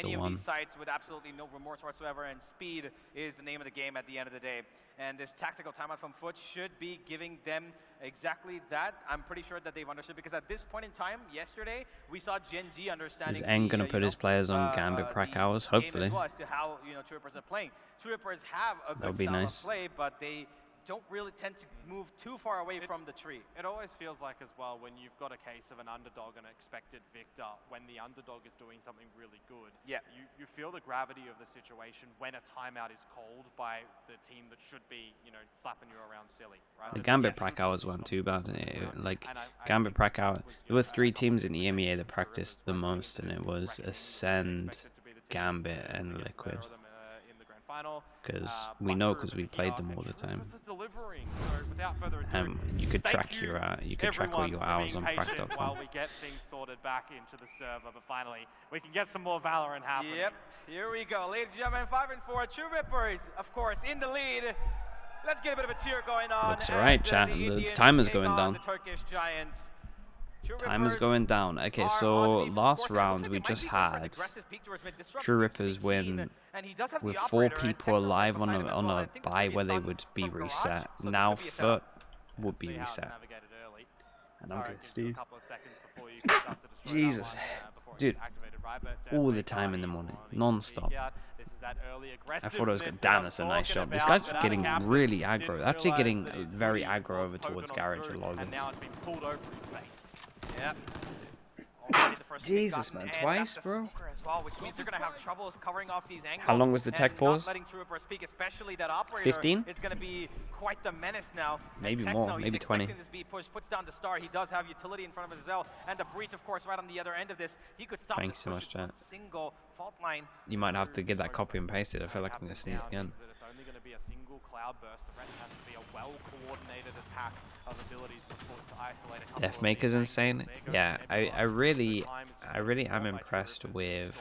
the one. Sites with absolutely no remorse whatsoever, and speed is the name of the game at the end of the day. And this tactical timeout from FUT should be giving them exactly that. I'm pretty sure that they've understood, because at this point in time, yesterday, we saw Gen Z understanding. Is Eng going to put his players on Gambit prac hours? Hopefully. As well as to how True Rippers are playing. True Rippers have a good be style nice. of play, but they don't really tend to move too far away from the tree. It always feels like as well, when you've got a case of an underdog and an expected victor, when the underdog is doing something really good, you feel the gravity of the situation when a timeout is called by the team that should be, slapping you around silly, right? The Gambit prac hours weren't too bad. Gambit prac hour, there were 3 teams in EMEA that practiced the most, and it was Ascend, Gambit, and Liquid. because we know because we played them all the time. You could track your all your hours on Crack.com. While we get things sorted back into the server, but finally we can get some more Valorant happening. Yep, here we go, ladies and gentlemen. 5 and 4, True Rippers, of course, in the lead. Let's get a bit of a cheer going on. Looks alright, chat. The timer's going down. The Turkish Giants. Time is going down. Okay, so last round we just had True Rippers win with 4 people alive on a bye where they would be reset. Now FUT would be reset. And I'm getting sneeze. Jesus. Dude, all the time in the morning, non-stop. I thought I was good. Damn, that's a nice shot. This guy's getting really aggro. Actually getting very aggro over towards Garage a lot of this. Yep. Jesus, man, twice, bro. Well, which means they're gonna have troubles covering off these angles. How long was the tech pause? 15? It's gonna be quite the menace now. Maybe Techno, more, maybe 20. This beat push, puts down the star. He does have utility in front of him as well, and the breach, of course, right on the other end of this. He could stop. Thanks so much, chat. Single fault line. You might have to get that copy and paste it. I feel like I'm gonna sneeze again. It's only going to be a single cloud burst. The rest has to be a well-coordinated attack of abilities to isolate a couple of Deathmaker's insane. Yeah, I really am impressed with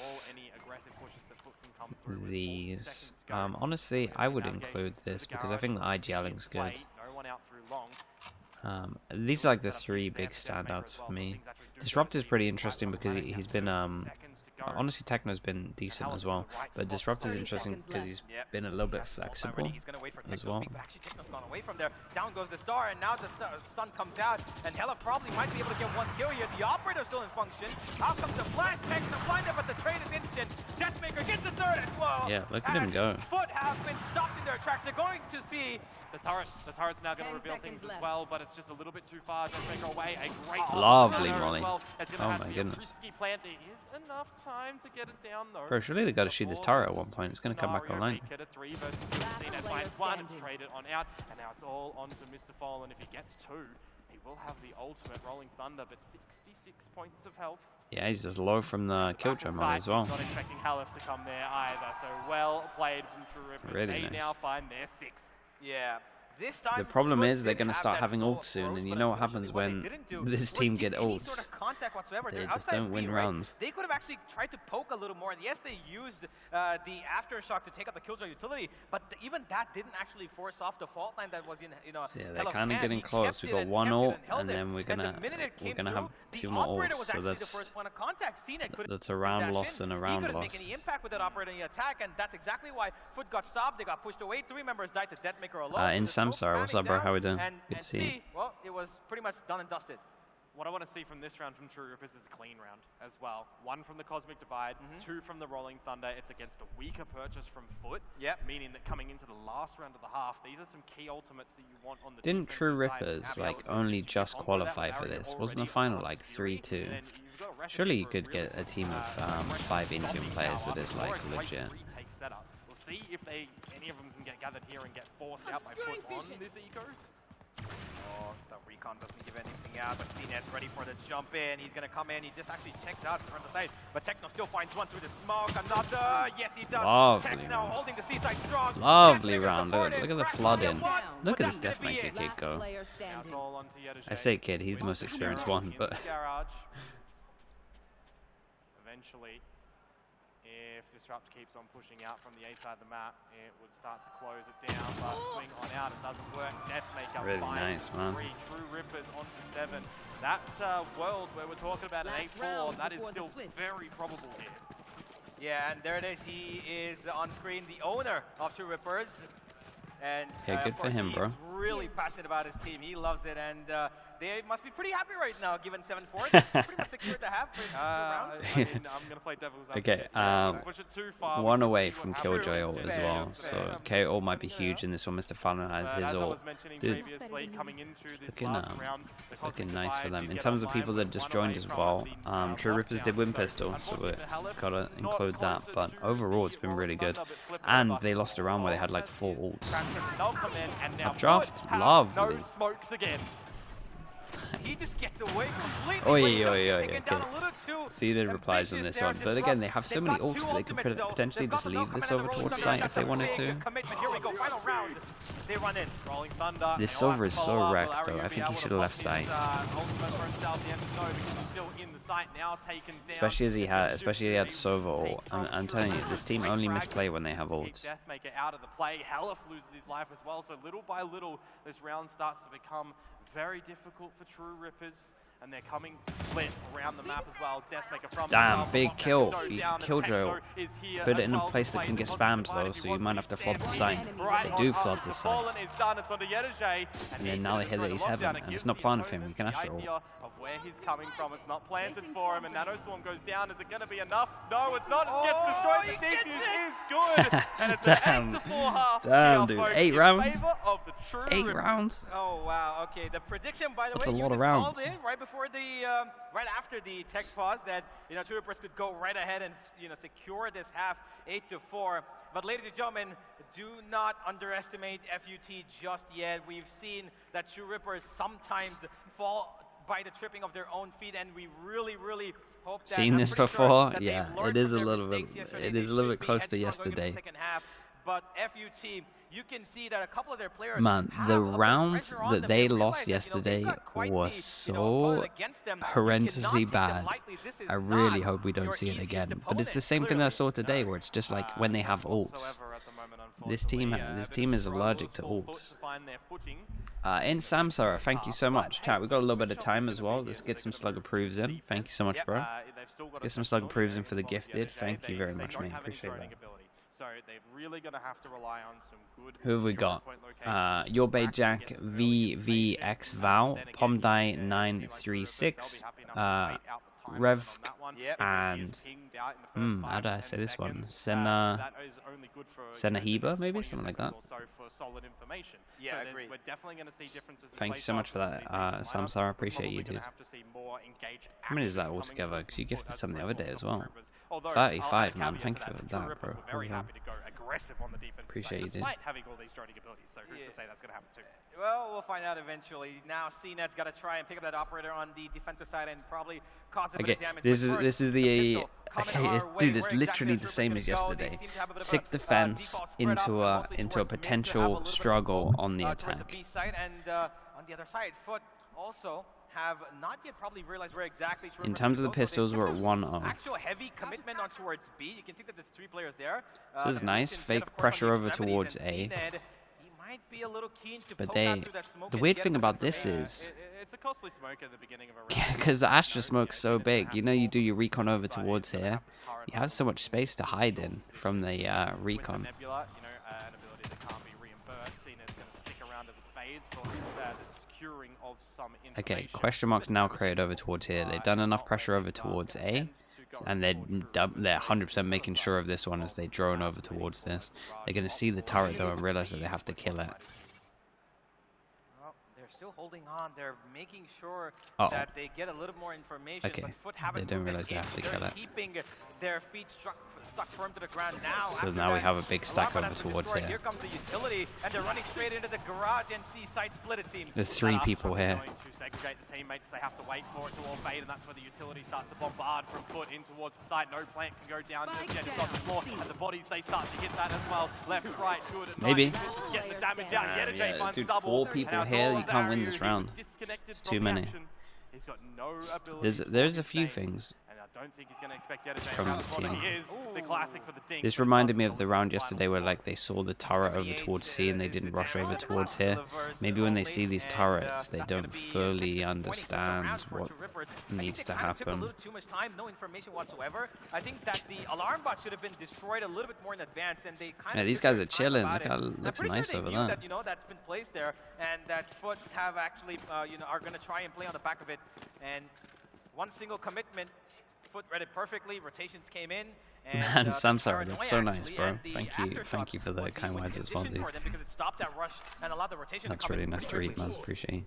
these. Honestly, I would include this because I think the IGLing's good. These are like the 3 big standouts for me. Disrupt is pretty interesting because he's been honestly, Techno's been decent as well, but Disrupt is interesting because he's been a little bit flexible as well. Actually, Techno's gone away from there. Down goes the star, and now the stun comes out, and Hella probably might be able to get 1 kill here. The operator's still in function. Out comes the flash, Techno blind up, but the trade is instant. Deathmaker gets the 3rd as well. Yeah, look at him go. FUT have been stopped in their tracks. They're going to see the turret. The turret's now going to reveal things as well, but it's just a little bit too far. Deathmaker away. A great lovely molly. Oh my goodness. Plant. There is enough time to get it down though. Bro, surely they got to shoot this turret at one point. It's going to come back online. Get a 3 versus 15 and finds 1 and trade it on out, and now it's all on to Mr. Fallen. If he gets 2, he will have the ultimate Rolling Thunder, but 66 points of health. Yeah, he's just low from the Killjoy mod as well. Not expecting Halif to come there either, so well played from True Rippers. Really they nice. now find their 6th. Yeah. This time, the problem is they're going to start having ults soon, and you know what happens when this team get ults. They just don't win rounds. They could have actually tried to poke a little more, and yes, they used the Aftershock to take out the Killjoy utility, but even that didn't actually force off the fault line that was in, So yeah, they're kind of getting close. We've got 1 ult, and then we're gonna have 2 more ults. So that's a round loss and a round loss. He couldn't make any impact with that operator in the attack, and that's exactly why FUT got stopped. They got pushed away. 3 members died to Deathmaker alone. Samsara, what's up, bro? How we doing? Good to see you. Well, it was pretty much done and dusted. What I want to see from this round from True Rippers is a clean round as well. 1 from the Cosmic Divide, 2 from the Rolling Thunder. It's against a weaker purchase from FUT, meaning that coming into the last round of the half, these are some key ultimates that you want on the Didn't True Rippers like only just qualify for this? Wasn't the final like 3-2? Surely you could get a team of 5 Indian players that is like legit. See if any of them can get gathered here and get forced out by FUT on this eco. Oh, the recon doesn't give anything out, but CNET's ready for the jump in. He's gonna come in, he just actually checks out from the side, but Techno still finds 1 through the smoke, another, yes he does. Lovely Techno round. Holding the seaside strong. Lovely round, look at the flood in. Look at this Deathmaker kid go. I say kid, he's the most experienced one, but... Eventually, if Disrupt keeps on pushing out from the A side of the map, it would start to close it down, but swing on out, it doesn't work. Deathmaker really nice, man. 3 True Rippers onto 7. That world where we're talking about an 8-4, that is still very probable here. Yeah, and there it is. He is on screen, the owner of True Rippers. And yeah, good for him, bro. He's really passionate about his team. He loves it, and they must be pretty happy right now, given 7-4. Pretty much secured to have for 2 rounds. I mean, I'm gonna play devil's advocate. Okay, push it too far. 1 away from Killjoy ult as well, so K ult might be huge in this one. Mr. Fallon has his ult. Dude, it's looking nice for them. In terms of people that just joined as well, True Rippers did win pistol, so we gotta include that. But overall, it's been really good. And they lost a round where they had like 4 ults. Updraft, lovely. No smokes again. He just gets away completely. Oi, but he does oi, get oi, taken down okay. a little too See the replies on ambitious this there, one, but again, Disrupt. they have so They've many got two ults that they could ultimates, though. potentially They've got just the leave no this command over and the Rolling towards Thunder. site if That's they a wanted big to. commitment. Here we go, final round. They run in. Rolling Thunder. This They'll have silver to is follow so up. wrecked Will though. Ariu I be think he able should to have left pop his, site. ultimate for himself? The answer is no, because he's still in the site now, taken down. Especially as he had, especially he had Shifts Sova take ult. from I'm True telling you, Rippers. this team Great only frag. misplay when they have Keep ults. Deathmaker out of the play. Helif loses his life as well, so little by little, this round starts to become very difficult for True Rippers. And they're coming split around the map as well. Deathmaker from Damn, the big top, kill. goes He down, and killed Tecno Joe. is here Put it as in a well to place that play can the get constant spammed divide though, if he so you wants might to have to flood the stand site. in. Right They on do us. flood the The site. Fallen is done. It's onto Yedajay, And then now they hit his heaven, and it's not planted for him. You can actually ult. of where he's coming from. It's not planted for him, and Nano Swarm goes down. Is it going to be enough? No, it's not. It gets destroyed. The defuse is good, and it's Damn. an 8-4 half. Damn, here, dude. folks, 8 in rounds? favor of the True 8 Rippers. rounds? Oh wow, okay. The prediction, by the That's way, a you lot of just called rounds. in right before the, right after the tech pause that True Rippers could go right ahead and secure this half 8-4. But ladies and gentlemen, do not underestimate FUT just yet. We've seen that True Rippers sometimes fall by the tripping of their own feet, and we really, really hope that. Seen I'm this pretty sure before? that Yeah, they've learned it is from a their little bit. mistakes yesterday. It They is a little should bit be close to headstrong going into the yesterday. second half. But FUT, you can see that a couple of their players Man, have the a bit of rounds pressure on that them. they realize lost that, yesterday they've got quite was the, so opponent against them. You cannot horrendously take them bad. lightly. This is I really not hope we don't your see it easiest again. But it's opponent, the same thing that I clearly. saw today, where it's just like when they have ults. Whatsoever at the moment, This team, unfortunately. this A bit team of is struggle allergic to for FUT ults. to find their footing. In Samsara, thank you so much. Chat, we've got a little bit of time as well. Let's get some slug approves in. Thank you so much, bro. They've still got Get a some second slug approves build in for the there gifted. from Thank you Yedajay. very They much, don't mate. have any Appreciate droning that. ability. So they're really going to have to rely on some good Who have we zero got? point locations. Your Bay Braxton Jack, gets some early VVX information. Val, Then again, Pomdai if a team like 936, True Rippers, they'll be happy enough to wait out the time Rev, limit on that one. Yep. If it and is pinged out in the first how 5 do to I 10 say this one? seconds, Senna, that is only good for, Senahiba, maybe? 20 Something like seconds that. or so for solid information. Yeah, so agreed. we're definitely going to see differences in Thank you so play much for styles that, between these Samsara. We're Appreciate you, probably dude. gonna have to see more engaged How many is that action coming altogether? from Because you FUT gifted as some the other opposed day to as True well. Rippers. Although, 35, I'll add a man. caveat Thank to you for True that, Rippers bro. were very Holy hell. happy to go aggressive on the defensive Appreciate side, you, dude. despite having all these droning abilities. So who's Yeah. to say that's going to happen too? Well, we'll find out eventually. Now CNET's got to try and pick up that operator on the defensive side and probably cause a bit Okay, of damage. this But is first, this is the pistol coming okay, our way. dude. It's Where exactly literally the the Troopers same gonna as go? They yesterday. seem to have a bit of Sick a, defense default spread out, into but a mostly into a towards mid to have a potential little bit of struggle poke, on the towards attack. the B side, and on the other side, FUT also have not yet probably realized where exactly In Troopers terms of the will go, so pistols, they've we're kept at a 1-0. actual heavy commitment on towards B. You can see that there's 3 players there. This is the nice. Hurricanes Fake get, of course, on pressure the over extremities, towards and A. CNET, he might be a little keen to But poke they, out through that smoke the and weird get thing a bit about of this information. is, It's a costly smoke at the beginning of a yeah, round. because the Astra smoke's so It's gonna big. have You to know, you fall do your from recon over but towards it's gonna here. have to turret You have so much space to hide in from the With the recon. Nebula, an ability that can't be reimbursed. CNET's going to stick around as it fades for the securing of some information. Okay, question marks now created over towards here. They've done enough pressure over towards A, and they're 100% making sure of this one as they drone over towards this. They're going to see the turret though and realize that they have to kill it. Well, they're still holding on. They're making sure Uh-oh. that they get a little more information. Okay, But FUT haven't they don't moved an realize they inch. have to They're kill it. keeping their feet stuck firm to the ground now. So After now we that, have a big stack Alarm over has been towards destroyed. here. Here comes the utility, and they're running straight into the garage and see site split, it seems. There's 3 people here. Going to segregate the teammates. They have to wait for it to all fade, and that's where the utility starts to bombard from FUT in towards the site. No plant can go down just yet. It's on the floor, and the bodies, they start to hit that as well. Left, right, good at Maybe. Get the damage out. Yedajay finds Dude, double. 4 people And now here. You Zor's can't win Ariu, this he round. was disconnected It's from too the many. action. He's got no ability. There's a few things And I don't think he's going to expect Yedajay from around this the corner. team. He is the classic for the dink. This but reminded me Buffalo of the was round the final yesterday where score. like they saw the turret over towards C and they didn't rush over towards here. Maybe when they see these turrets, they don't fully understand what needs to Took a happen. little too much time, no information whatsoever. I think that the alarm bot should have been destroyed a little bit more in advance, and they kind Yeah, of these took guys their are time chilling. about Look it. how it I'm looks pretty nice sure over they knew there. that, that's been placed there, and that FUT have actually, are going to try and play on the back of it. And one single commitment, FUT read it perfectly. Rotations came in. And, Man, the Samsara, paranoia that's so nice, actually, bro. and the Thank you for the aftershock kind was words as well, conditioned dude. for them because it stopped that rush and allowed the rotation That's to come really in nice to read, man. quickly. Appreciate you.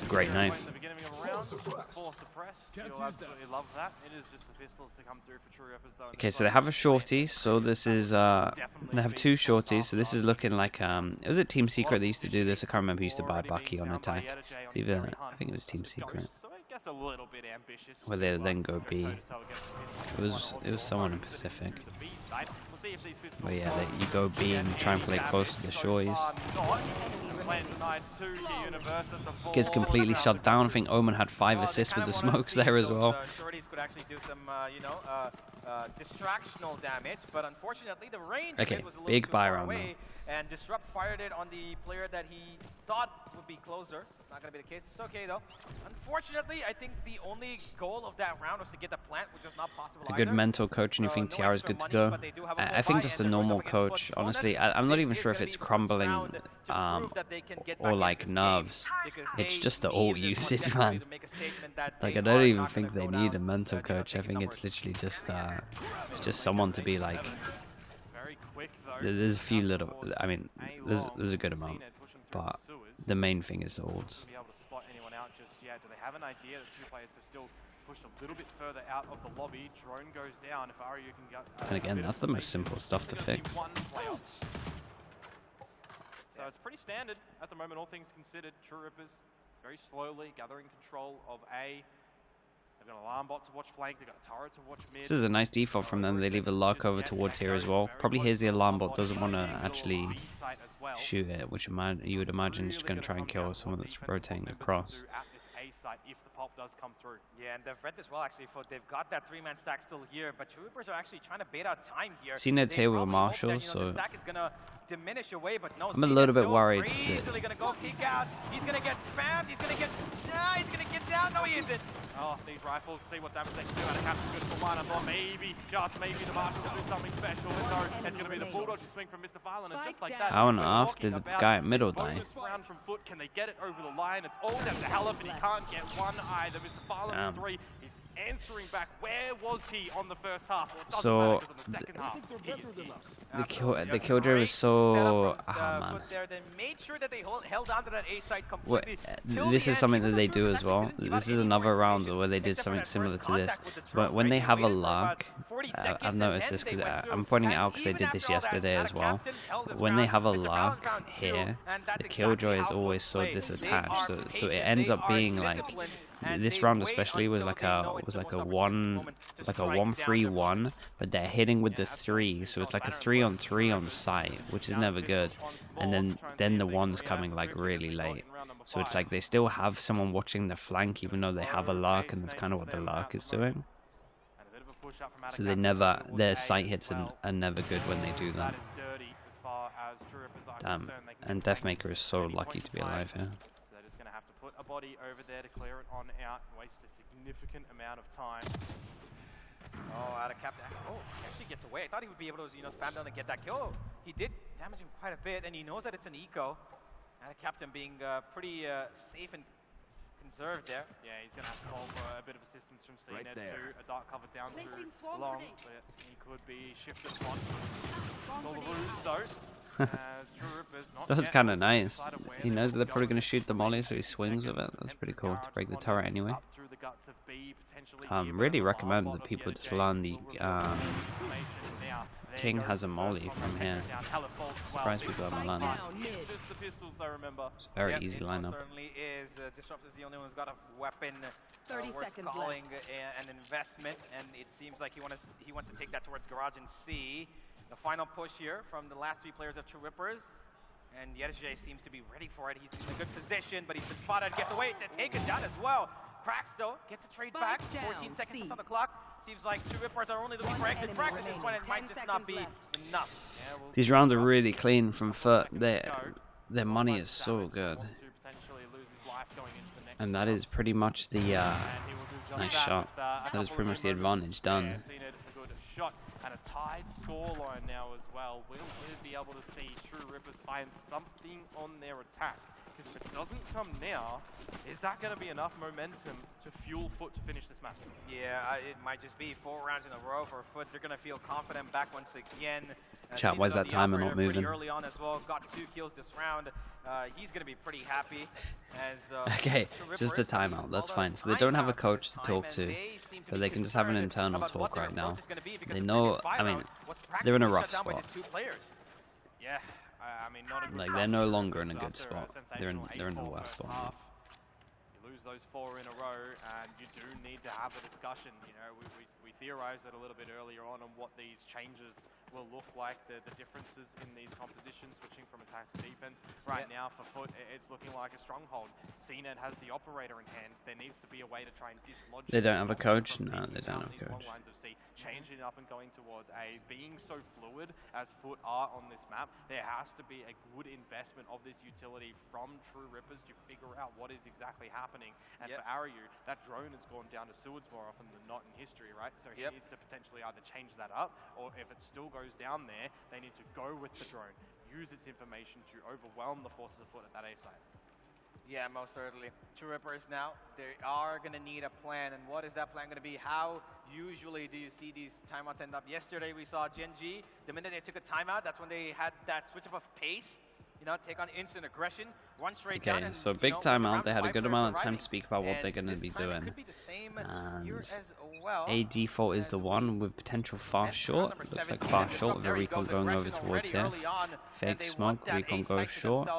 And Great here knife. at the beginning of a round, down for suppress. You'll absolutely love that. It is just the pistols to come through for True Rippers though. Okay, so they have a shorty, so this is they have two shorties, so this is looking like was it Team Secret that used to do this? I can't remember who used to buy Bucky on attack. It's either, I think it was Team Secret. So I guess a little bit ambitious. Where they then go B. It was someone in Pacific. But yeah, you go B and you try and play close to the shores. Gets completely shut down. I think Omen had 5 assists with the smokes there as well. Shorties could actually do some, distractional damage, but unfortunately the range okay, was a little big too buy far round away, and Disrupt fired it on the player that he thought would be closer. Not going to be the case. It's okay though. Unfortunately, I think the only goal of that round was to get the plant, which was not possible. A good mental coach, and you think Tiara is good to go. I think just a normal coach, honestly. I'm not even sure if it's crumbling or like nerves. It's just the ult usage, man. Like, I don't even think they need a mental coach. I think it's literally just someone to be like. There's a few little. I mean, there's a good amount, but the main thing is the ults. Do they have an idea that 2 players have still pushed a little bit further out of the lobby? Drone goes down. If Arya can get. And again, that's the most simple stuff to fix. So it's pretty standard at the moment, all things considered. True Rippers very slowly gathering control of A. They've got an alarm bot to watch flank. They've got a turret to watch mid. This is a nice default from them. They leave a lock over towards here as well. Probably here's the alarm bot doesn't want to actually shoot it, which you would imagine is just going to try and kill someone that's rotating across. If the pop does come through. Yeah, and they've read as well actually. They've got that 3-man stack still here, but True Rippers are actually trying to bait out time here. Seen it here with Marshall, so the stack is gonna diminish away, but no. I'm a little bit worried. Easily gonna go peek out. He's gonna get spammed. He's gonna get down. No, he isn't. Oh, these rifles, see what damage they can do out of Captain good for one. I thought maybe, just maybe the Marshall will do something special. And no, it's going to be the Bulldog swing from Mr. Farland. And just like that, how on earth did the guy at middle die? Round from FUT, can they get it over the line? It's all down to Halef, and he can't get one either. Mr. Farland 3 is answering back. Where was he on the first half? So the killjoy was so man. They made sure that they held on to that A site completely. This is something that they do as well. This is another round where they did something similar to this. But when they have a lark, I've noticed this because I'm pointing it out because they did this yesterday as well. When they have a lark here, the killjoy is always so disattached. So it ends up being like. This round especially was like a 1-3-1, but they're hitting with the 3, so it's like a 3-on-3 on site, which is never good. And then the 1's coming like really late, so it's like they still have someone watching the flank even though they have a lark, and that's kind of what the lark is doing. So their sight hits are never good when they do that. Damn, and Deathmaker is so lucky to be alive here. Put a body over there to clear it on out and waste a significant amount of time. Oh, out of Captain. Oh, he actually gets away. I thought he would be able to, spam down and get that kill. He did damage him quite a bit, and he knows that it's an eco. Out of Captain being pretty safe and conserved there. Yeah, he's going to have to call for a bit of assistance from CNED to a dark cover down through long, but he could be shifted on. All the roots though. That was kind of nice. He knows that they're probably going to shoot the molly, so he swings with it. That's pretty cool to break the turret anyway. Really recommend that people just learn the King has a molly from here. Surprised people haven't learned that. It's a very easy lineup. Certainly is. Disrupt is the only one who's got a weapon. 30 seconds calling an investment, and it seems like he wants to take that towards Garage and C. The final push here from the last 3 players of True Rippers. And Yerje seems to be ready for it. He's in a good position, but he's been spotted. Gets away to take it down as well. Cracks though, gets a trade back. 14 seconds left on the clock. Seems like True Rippers are only looking for exit frags at this point, and it might just not be enough. Yeah, these rounds are really clean from FUT. Their money is so good. And that is pretty much the nice shot. That is pretty much the advantage done. And a tied scoreline now as well. Will we be able to see True Rippers find something on their attack? because if it doesn't come now, is that going to be enough momentum to fuel FUT to finish this match? Yeah, it might just be 4 rounds in a row for FUT. They're going to feel confident back once again. Chat, why is that timer not moving? Early on as well, got 2 kills this round. He's going to be pretty happy. As, Okay, just a timeout, that's fine. So they don't have a coach to talk to, but they can just have an internal talk right now. They know, I mean, they're in a rough spot. Yeah, I mean, not a good Like, they're no longer in a good spot. They're in the worst spot. You lose those 4 in a row, and you do need to have a discussion. You know, we theorized it a little bit earlier on what these changes will look like, the differences in these compositions, switching from attack to defense. Right now, for FUT, it's looking like a stronghold. CNET has the operator in hand. There needs to be a way to try and dislodge. They don't have a coach? No, they don't have a coach. Long lines of C, changing up and going towards A. Being so fluid as FUT are on this map, there has to be a good investment of this utility from True Rippers to figure out what is exactly happening. And for Aryu, that drone has gone down to sewage more often than not in history, right? So he needs to potentially either change that up, or if it still goes down there, they need to go with the drone, use its information to overwhelm the forces of FUT at that A site. Yeah, most certainly. True Rippers now, they are going to need a plan. And what is that plan going to be? How usually do you see these timeouts end up? Yesterday we saw Gen G, the minute they took a timeout, that's when they had that switch up of pace. You know, take on instant aggression, run straight down. Okay, so big timeout. They had a good amount of time to speak about what they're going to be doing. And A default is the one with potential fast short. Looks like fast short with a recon going over towards here. Fake smoke, recon goes short.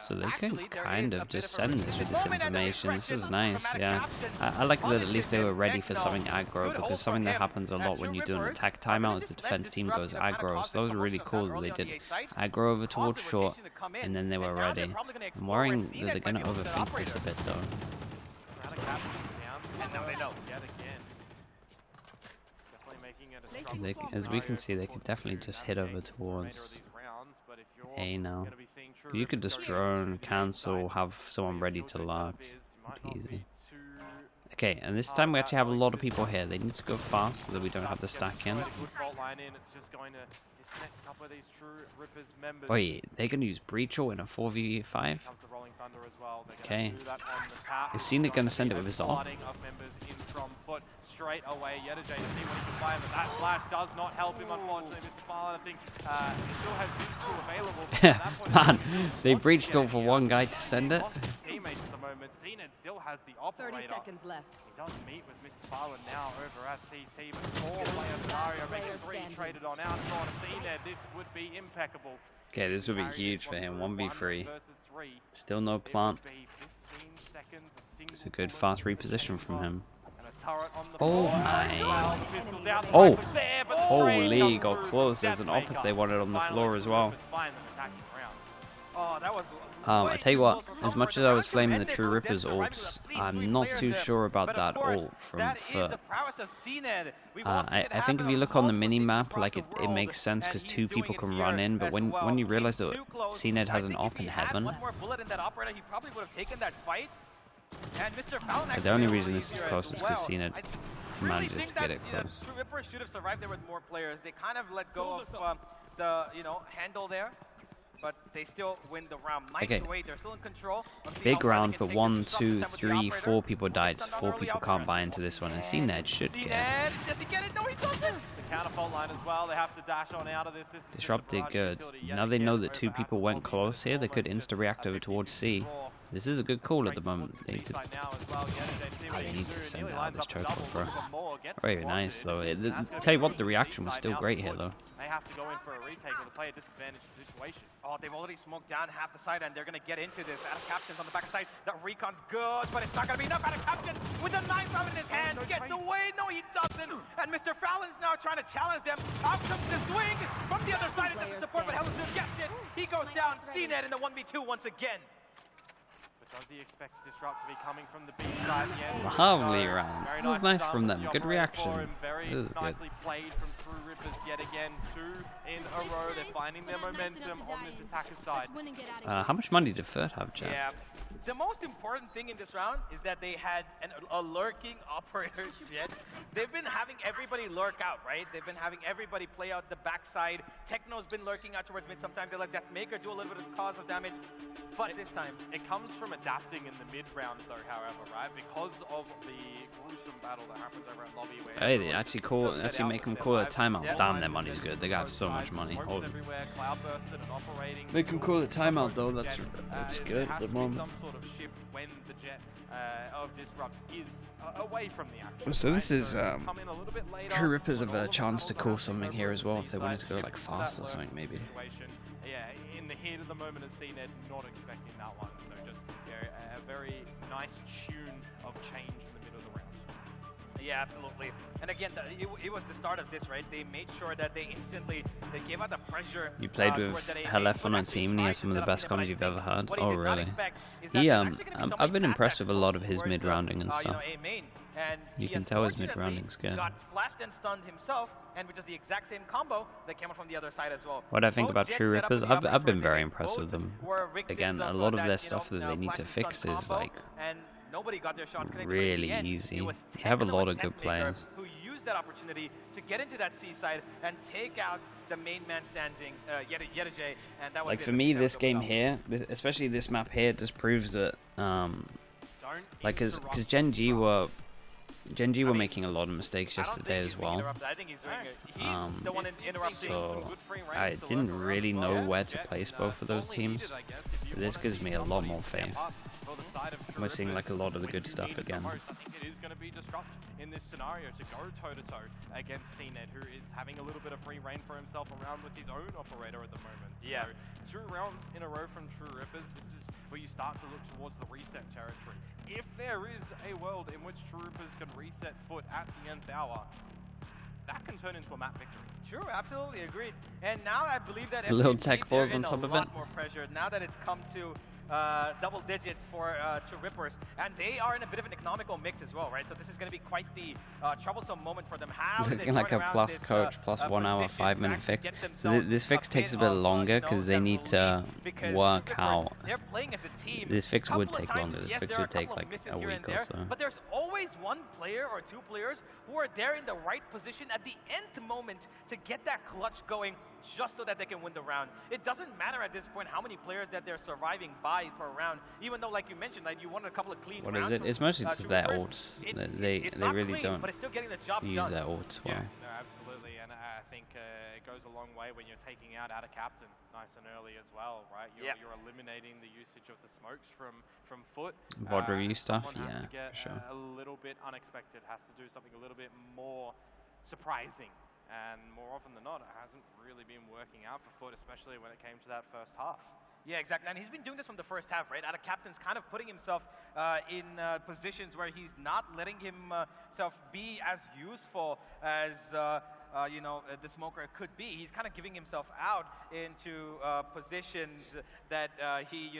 So they can kind of just send this with this information. This was nice, yeah. I like that at least they were ready for something aggro, because something that happens a lot when you do an attack timeout is the defense team goes aggro. So those were really cool that they did aggro over towards short, and then they were ready. I'm worrying that they're going to overthink this a bit though. As we can see, they could definitely just hit over towards A now. You could just drone, cancel, have someone ready to large. Easy. Okay, and this time we actually have a lot of people here. They need to go fast so that we don't have the stack in. Wait, they're going to use Breachel in a 4v5? Okay. Is CNET going to send it with his ult? Straight away, Yedajay to see what he can find, but that flash does not help him, unfortunately. Mr. Fallen, I think, he still has these 2 available. Man, they breached ult for one guy to send it. Teammates at the moment. CNET still has the operator. 30 seconds left. He does meet with Mr. Fallen now over at CT, but 4-player scenario making 3 traded on outside of CNET. This would be impeccable. Okay, this would be huge for him. 1v3. Still no plant. It's a good fast reposition from him. Oh my. Oh! Holy, got close. There's an op if they want it on the floor as well. I tell you what, as much as I was flaming the True Rippers ults, I'm not too sure about that ult from FUT. I think if you look on the mini-map, like it makes sense because 2 people can run in, but when you realize that CNET has an op in Heaven, the only reason this is close is because CNET manages to get it close. True Rippers should have survived there with more players. They kind of let go of the handle there, but they still win the round. 9-8, they're still in control. Big round, but 1, 2, 3, 4 people died, so 4 people can't buy into this one, and CNET should get it. Does he get it? No, he doesn't! The counterfault line as well, they have to dash on out of this. Disrupted good. Now they know that 2 people went close here, they could insta-react over towards C. This is a good call at the moment. They need to send out this chokehold, bro. Very nice, though. Tell you what, the reaction was still great here, though. They have to go in for a retake or to play a disadvantage situation. Oh, they've already smoked down half the side, and they're going to get into this. Out of Captain's on the back side. The recon's good, but it's not going to be enough. Out of Captain with a knife out in his hand. Gets away. No, he doesn't. And Mr. Fallon's now trying to challenge them. Out comes the swing from the other side. It doesn't support, but Hellazoo gets it. He goes down. CNET in the 1v2 once again. Does he expect Disrupt to be coming from the B side again? Lovely No. rounds. Very This was nice start from with them. the Good operator reaction. for him. Very This is good. nicely played from True Rippers yet again. 2 in a row. They're finding their momentum on this attacker side. How much money did FUT have, chat? Yeah. The most important thing in this round is that they had a lurking operator jet. They've been having everybody lurk out, right? They've been having everybody play out the backside. Techno's been lurking out towards mid. Sometimes they let that Maker do a little bit of cause of damage. But this time, it comes from adapting in the mid round though, however, right? Because of the gruesome battle that happens over at lobby where Hey, they actually make them call a timeout. Yeah. Damn, their money's good. They got so much money. Hold on. Make them call a timeout though. That's good at the moment. Some sort of shift when the jet of Disrupt is away from the action. So this is come in a little bit later, True Rippers have when all a of the chance to battles call are something over here on as the well B if they wanted to side, go so like that fast or lurking something maybe. situation, yeah, in the heat of the moment of CNED, not expecting that one. So just a very nice tune of change in the middle of the round. yeah, absolutely. And again, it was the start of this, right? They made sure that they gave out the pressure. You played with towards that A Halef on main. our team and he has some of the best combos you've ever had. What he Oh did not really? expect is that He there's actually gonna be I've somebody been at impressed that with a lot of slope his towards, mid rounding and you stuff. know, A main. And You he can tell his mid unfortunately rounding's good. got flashed and stunned himself, and which is the exact same combo that came out from the other side as well. What I think Both about Jets True set up Rippers, in the I've upper been first very inning. impressed with Both them. were victims Again, a of, lot of that, their you stuff know, that they need to flash and fix stun is combo, like and nobody got their shots connected. really But in the end, easy. It was They have a Techno lot and of good Techmaker players. who used that opportunity to get into that C side and take out the main man standing, Yetajay, and that was Like it. for The me, C this side game was here, especially this map here, just proves that Don't like because interrupt Gen G were mean, making a lot of mistakes I don't yesterday think as he's being well. interrupted. I think he's doing it. He's the one interrupting. So some good free reign I to didn't lurk around really as know well. where to Jets, place both of those solely teams. needed, I guess, if you But this wanna gives see me a lot somebody more step faith. up for the side of True We're seeing Rippers like a lot of the when good you stuff need it the again. most. I think it is going to be Disrupt in this scenario to go toe-to-toe against CNED, who is having a little bit of free reign for himself around with his own operator at the moment. Yeah. So 2 rounds in a row from True Rippers. This is where you start to look towards the reset territory. If there is a world in which True Rippers can reset FUT at the nth hour, that can turn into a map victory. True, absolutely agreed. And now I believe that Little FUT, tech they're balls on in top a of lot it. more pressure now that it's come to double digits for True Rippers, and they are in a bit of an economical mix as well, right? So this is going to be quite the troublesome moment for them. How do they Looking like turn a around plus this, coach, plus 1 hour, position 5 to minute actually fix. get So themselves this fix takes a bit longer because they need to work out. They're playing as a team. This fix would Couple of take times, longer. This yes, fix there are would take couple of like misses a here week and or there, so. But there's always one player or 2 players who are there in the right position at the nth moment to get that clutch going, just so that they can win the round. It doesn't matter at this point how many players that they're surviving by per round, even though, like you mentioned, like you wanted a couple of clean What rounds. is it? from, It's mostly just True their Rippers. ults. They not really clean, don't but it's still getting the job use done. their ults well. No, absolutely, and I think it goes a long way when you're taking out a captain nice and early as well, right? You're eliminating the usage of the smokes from FUT. VOD review stuff, Someone has yeah, to get for sure. a little bit unexpected, has to do something a little bit more surprising, and more often than not, it hasn't really been working out for FUT, especially when it came to that first half. Yeah, exactly. And he's been doing this from the first half, right? Out of captain's kind of putting himself in positions where he's not letting himself be as useful as the smoker could be. He's kind of giving himself out into positions that he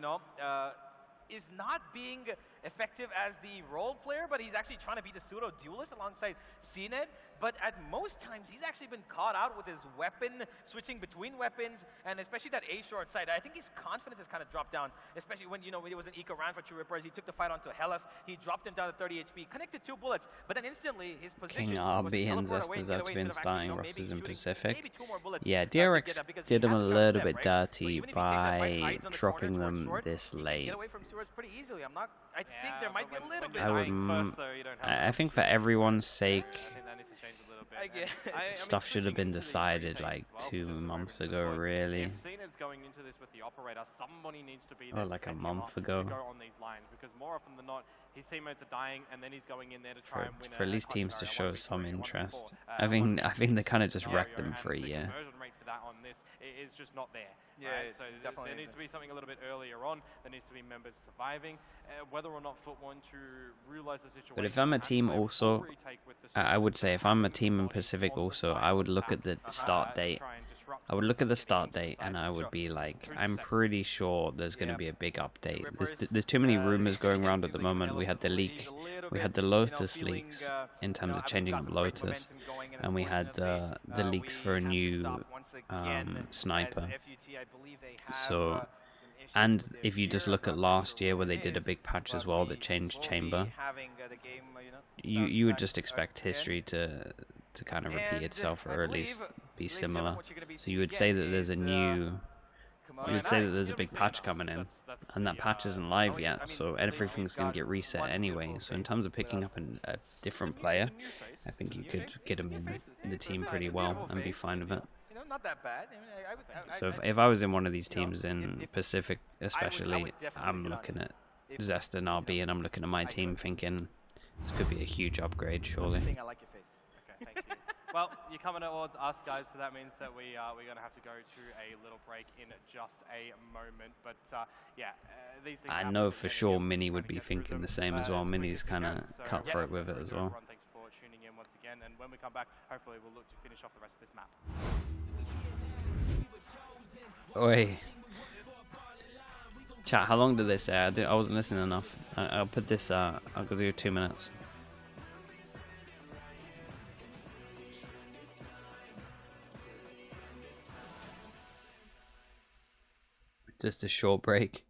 is not being effective as the role player, but he's actually trying to be the pseudo duelist alongside CNED. But at most times, he's actually been caught out with his weapon, switching between weapons, and especially that A short side. I think his confidence has kind of dropped down, especially when, when he was an eco round for True Rippers. He took the fight onto Helef. He dropped him down to 30 HP, connected 2 bullets, but then instantly his position King was to RB and teleport away and Zesters get have away been instead of actually, starting maybe rosters in shooting Pacific. maybe 2 more bullets Yeah, to get DRX that, because did he them a has little step, bit right? So dirty even if he takes that fight, by hides on the corner dropping towards them short, this he can late. get away from stewards pretty easily. I think Yeah, there might be but a little when bit. you're I would, dying first, though, you don't have I enough think for everyone's sake, I think that needs to change a little bit. I guess. stuff should have been switching into these decided retakes like as well, 2 just so months everyone's ago, good. really. If CNED's going into this with the operator, somebody needs to be Or there to like a set him month up ago. to go on these lines, because more often than not, his teammates are dying, and then he's going in there to try and win For at a least clutch teams to scenario, show 1v3, some 1v4, interest. a I think 1v6 they kind of just scenario, wrecked them for a and year. The conversion rate for that on this is just not there. Yeah, right? So definitely there needs to be something a little bit earlier on. There needs to be members surviving. Whether or not FUT want to realize the situation. But if I'm a and team play a also, full retake with the I would say if I'm a smokes, team in bodies Pacific on the also, side I would look front, at the start to date try and disrupt I would look at the start date and I would be like, I'm pretty sure there's going to be a big update. There's too many rumors going around at the moment. We had the leak, we had the Lotus leaks in terms of changing up Lotus, and we had the leaks for a new sniper. So, and if you just look at last year where they did a big patch as well that changed chamber, you would just expect history to kind of repeat itself, or at least be similar. So you would say that there's a new, you would say that there's a big patch coming in, and that patch isn't live yet, so everything's going to get reset anyway. So in terms of picking up a different player, I think you could get him in the team pretty well and be fine with it. Not that bad. So if I was in one of these teams in Pacific especially, I'm looking at Zest and RB, and I'm looking at my team thinking this could be a huge upgrade, surely. I like your face. Okay, thank you. Well, you're coming towards us, guys, so that means that we're going to have to go to a little break in just a moment. But yeah, these things I know for sure Mini would be thinking the same as well. Mini's kind of cutthroat with it as well. Thanks for tuning in once again, and when we come back, hopefully we'll look to finish off the rest of this map. Oi. Chat, how long did they say? I wasn't listening enough. I'll put this, I'll go do 2 minutes. Just a short break.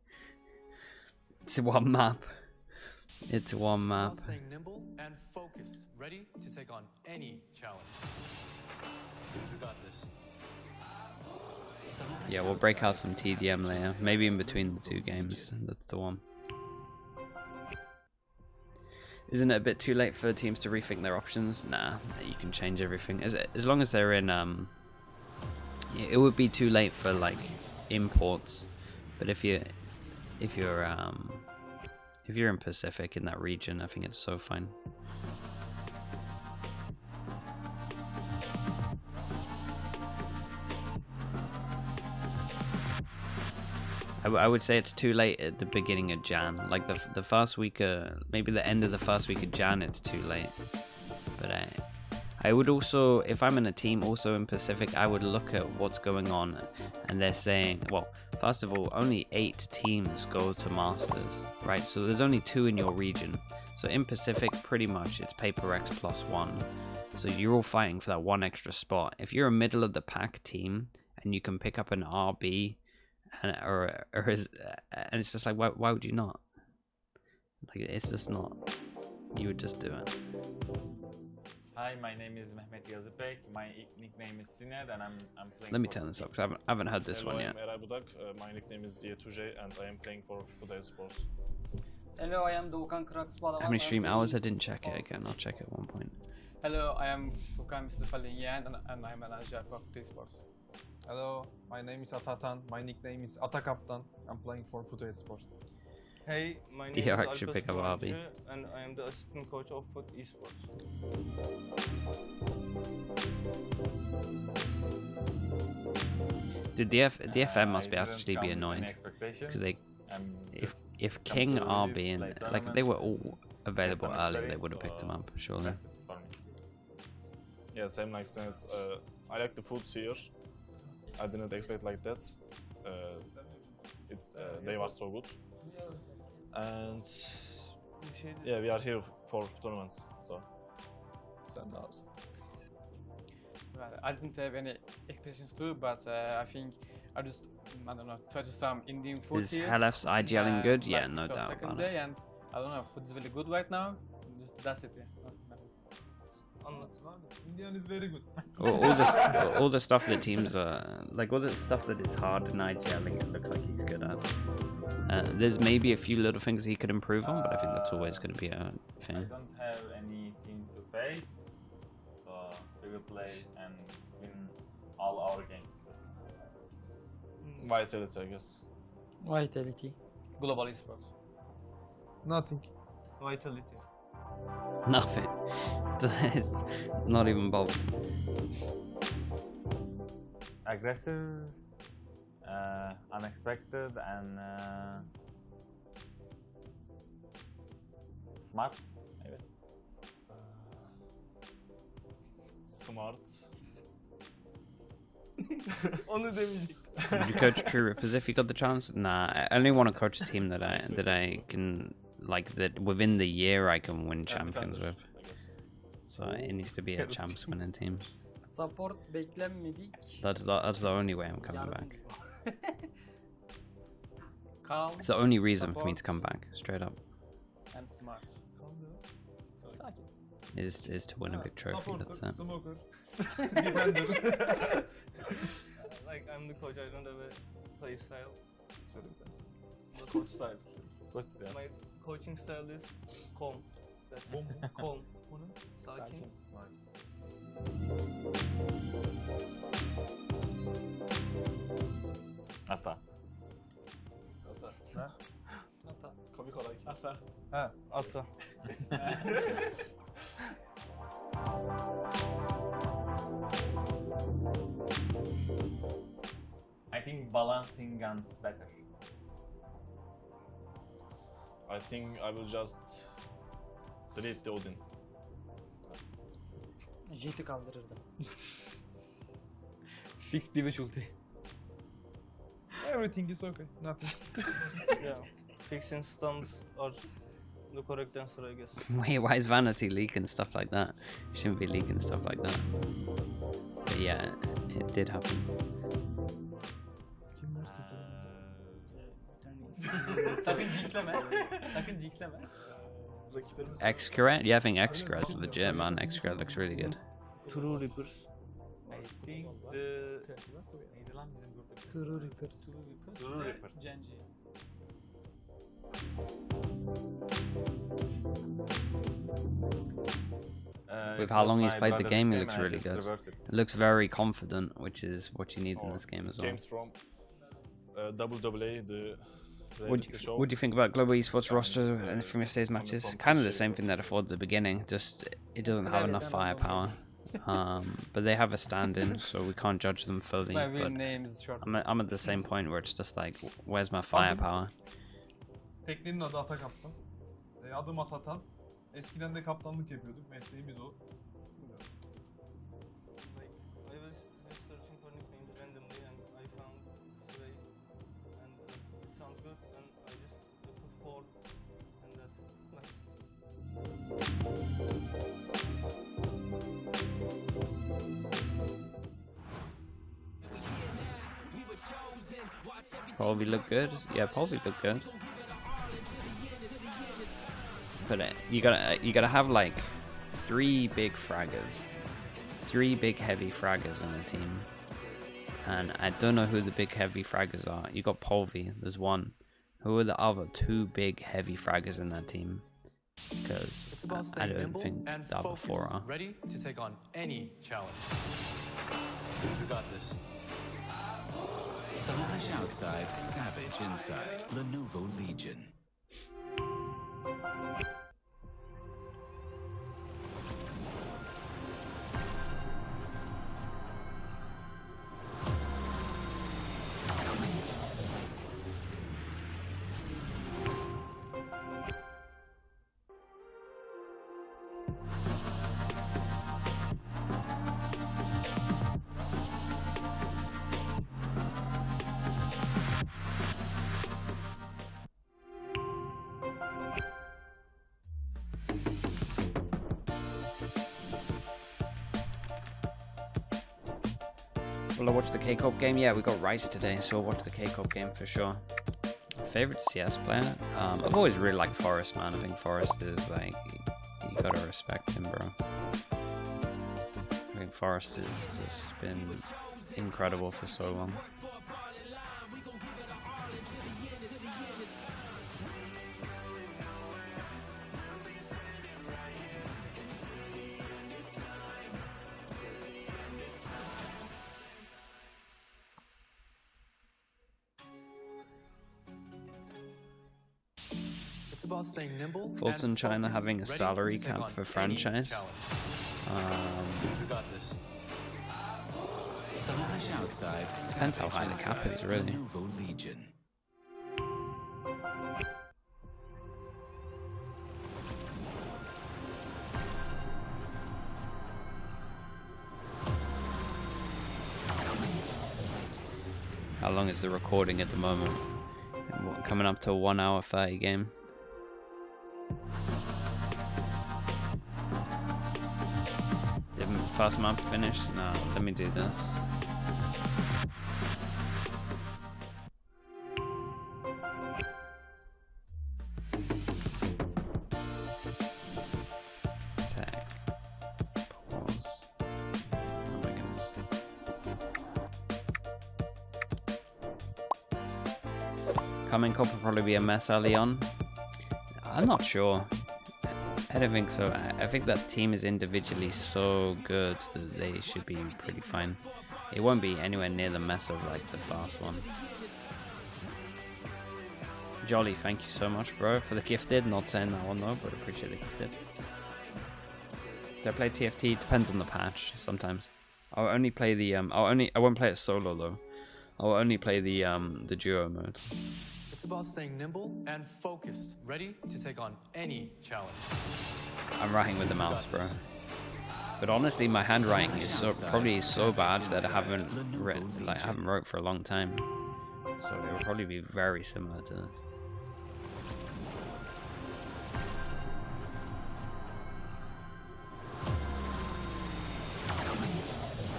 It's one map. It's one map. While staying nimble and focused, ready to take on any challenge. You got this. Yeah, we'll break out some TDM later. Maybe in between the two games. That's the one. Isn't it a bit too late for teams to rethink their options? Nah, you can change everything. As long as they're in... it would be too late for, like, imports. But if you're in Pacific, in that region, I think it's so fine. I would say it's too late at the beginning of Jan. Like the first week, maybe the end of the first week of Jan, it's too late. But I would also, if I'm in a team also in Pacific, I would look at what's going on, and they're saying, well, first of all, only 8 teams go to Masters, right? So there's only 2 in your region. So in Pacific, pretty much it's Paper X +1. So you're all fighting for that one extra spot. If you're a middle of the pack team and you can pick up an RB, and it's just like, why would you not? Like, it's just not. You would just do it. Hi, my name is Mehmet Yazıpek. My nickname is Sinet, and I'm playing. Let me turn this up because I haven't heard this one yet. Hello, I'm Eray Budak. My nickname is Yetuje, and I am playing for FUT Sports. Hello, I am Doğukan Kıraksbalavan. How many stream hours? I didn't check it again. I'll check it at one point. Hello, I am Furkan Mustafaliyan, and I'm manager for FUT Sports. Hello, my name is Atatan. My nickname is Atakaptan. I'm playing for FUT Sports. Hey, my name DRX is should Alpes pick up RB. and I am the assistant coach of FUT Esports. Dude, DFM must be actually be annoyed because they, if King RB and like if they were all available earlier, they would have picked them up surely. Yeah, same like Sinet. I like the foods here. I didn't expect like that. They were so good. And yeah, we are here for tournaments, so send out. Well, I didn't have any expectations too, but I think I don't know, try to some Indian food Is here. Halef's IGLing good? Yeah, like, no so doubt second about day, it. and I don't know, food is really good right now. That's it. Yeah. Indian is very good. all the stuff that teams are like, all the stuff that is hard in IGLing, it looks like he's good at. There's maybe a few little things he could improve on, but I think that's always going to be a thing. I don't have any team to face, so we will play and win all our games. Vitality, I guess. Vitality. Global Esports. Nothing. Vitality. Nothing. It's not even bold. Aggressive, unexpected, and smart. Maybe. Smart. Onu demeyecektim. Would you coach True Rippers if you got the chance? Nah, I only want to coach a team that I can like that within the year I can win champions with. So it needs to be a champs winning team. Support beklenmedik. That's the only way I'm coming back. Calm. It's the only reason for me to come back, straight up. And smart. Sakin. Is to win a big trophy. That's it. Smoker. Like I'm the coach, I don't have a play style. Coach style. Coach style. My coaching style is calm. That's calm. Sakin. Nice. Ata. Ha? Ata. Komik olay. Ata. Ha. Ata. I think balancing guns better. I think I will just delete the Odin. Jet'i kaldırırdım. Fix bir ulti. Everything is okay. Nothing. Yeah. Fixing stuns are the correct answer, I guess. Wait, why is Vanity leaking stuff like that? You shouldn't be leaking stuff like that. But yeah, it did happen. Sakın jinxleme. Sakın jinxleme. X-Correct? Yeah, I think X-Correct's legit, man. X-Correct looks really good. True Rippers. I think the... True Rippers. True Rippers. Genji. With how long he's played the game, he looks really good. It looks very confident, which is what you need in this game as well. James from WWA, the What do you think about Global Esports roster from yesterday's matches? Kind of the same thing that I thought at the beginning, just it doesn't have enough firepower. But they have a stand-in, so we can't judge them fully. My But name is short. I'm at the same point where it's just like, where's my firepower? Teknenin adı Ata Kaptan. Adım Atatan. Eskiden de kaptanlık yapıyorduk. Mesleğimiz o. Like I was just searching for nicknames randomly and I found Sway and it sounds good and I just put 4 and that's Probably look good. Yeah, probably look good. But you gotta have like 3 big fraggers, 3 big heavy fraggers in the team, and I don't know who the big heavy fraggers are. You got Polvi, there's one. Who are the other 2 big heavy fraggers in that team? Because I don't think the other 4 are. Ready to take on any challenge. You got this. Stylish outside, savage inside. Lenovo Legion. Will I watch the K-Corp game? Yeah, we got Rice today, so we'll watch the K-Corp game for sure. Favorite CS player? I've always really liked Forrest, man. I think Forrest is like, you gotta respect him, bro. I think Forrest has just been incredible for so long. Fulton China having a salary cap for franchise. Depends how high the cap is, really. long as the recording at the moment. Coming up to a 1 hour 30 game. Didn't first map finish? No, let me do this. Coming Cup will probably be a mess early on. I'm not sure. I don't think so. I think that team is individually so good that they should be pretty fine. It won't be anywhere near the mess of like the fast one. Jolly, thank you so much, bro, for the gifted. Not saying that one though, but appreciate the gifted. Do I play TFT? Depends on the patch. Sometimes I'll only play the I won't play it solo though. I'll only play the duo mode. It's about staying nimble and focused, ready to take on any challenge. I'm writing with the mouse, bro. But honestly, my handwriting is probably so bad that I haven't wrote for a long time. So it will probably be very similar to this.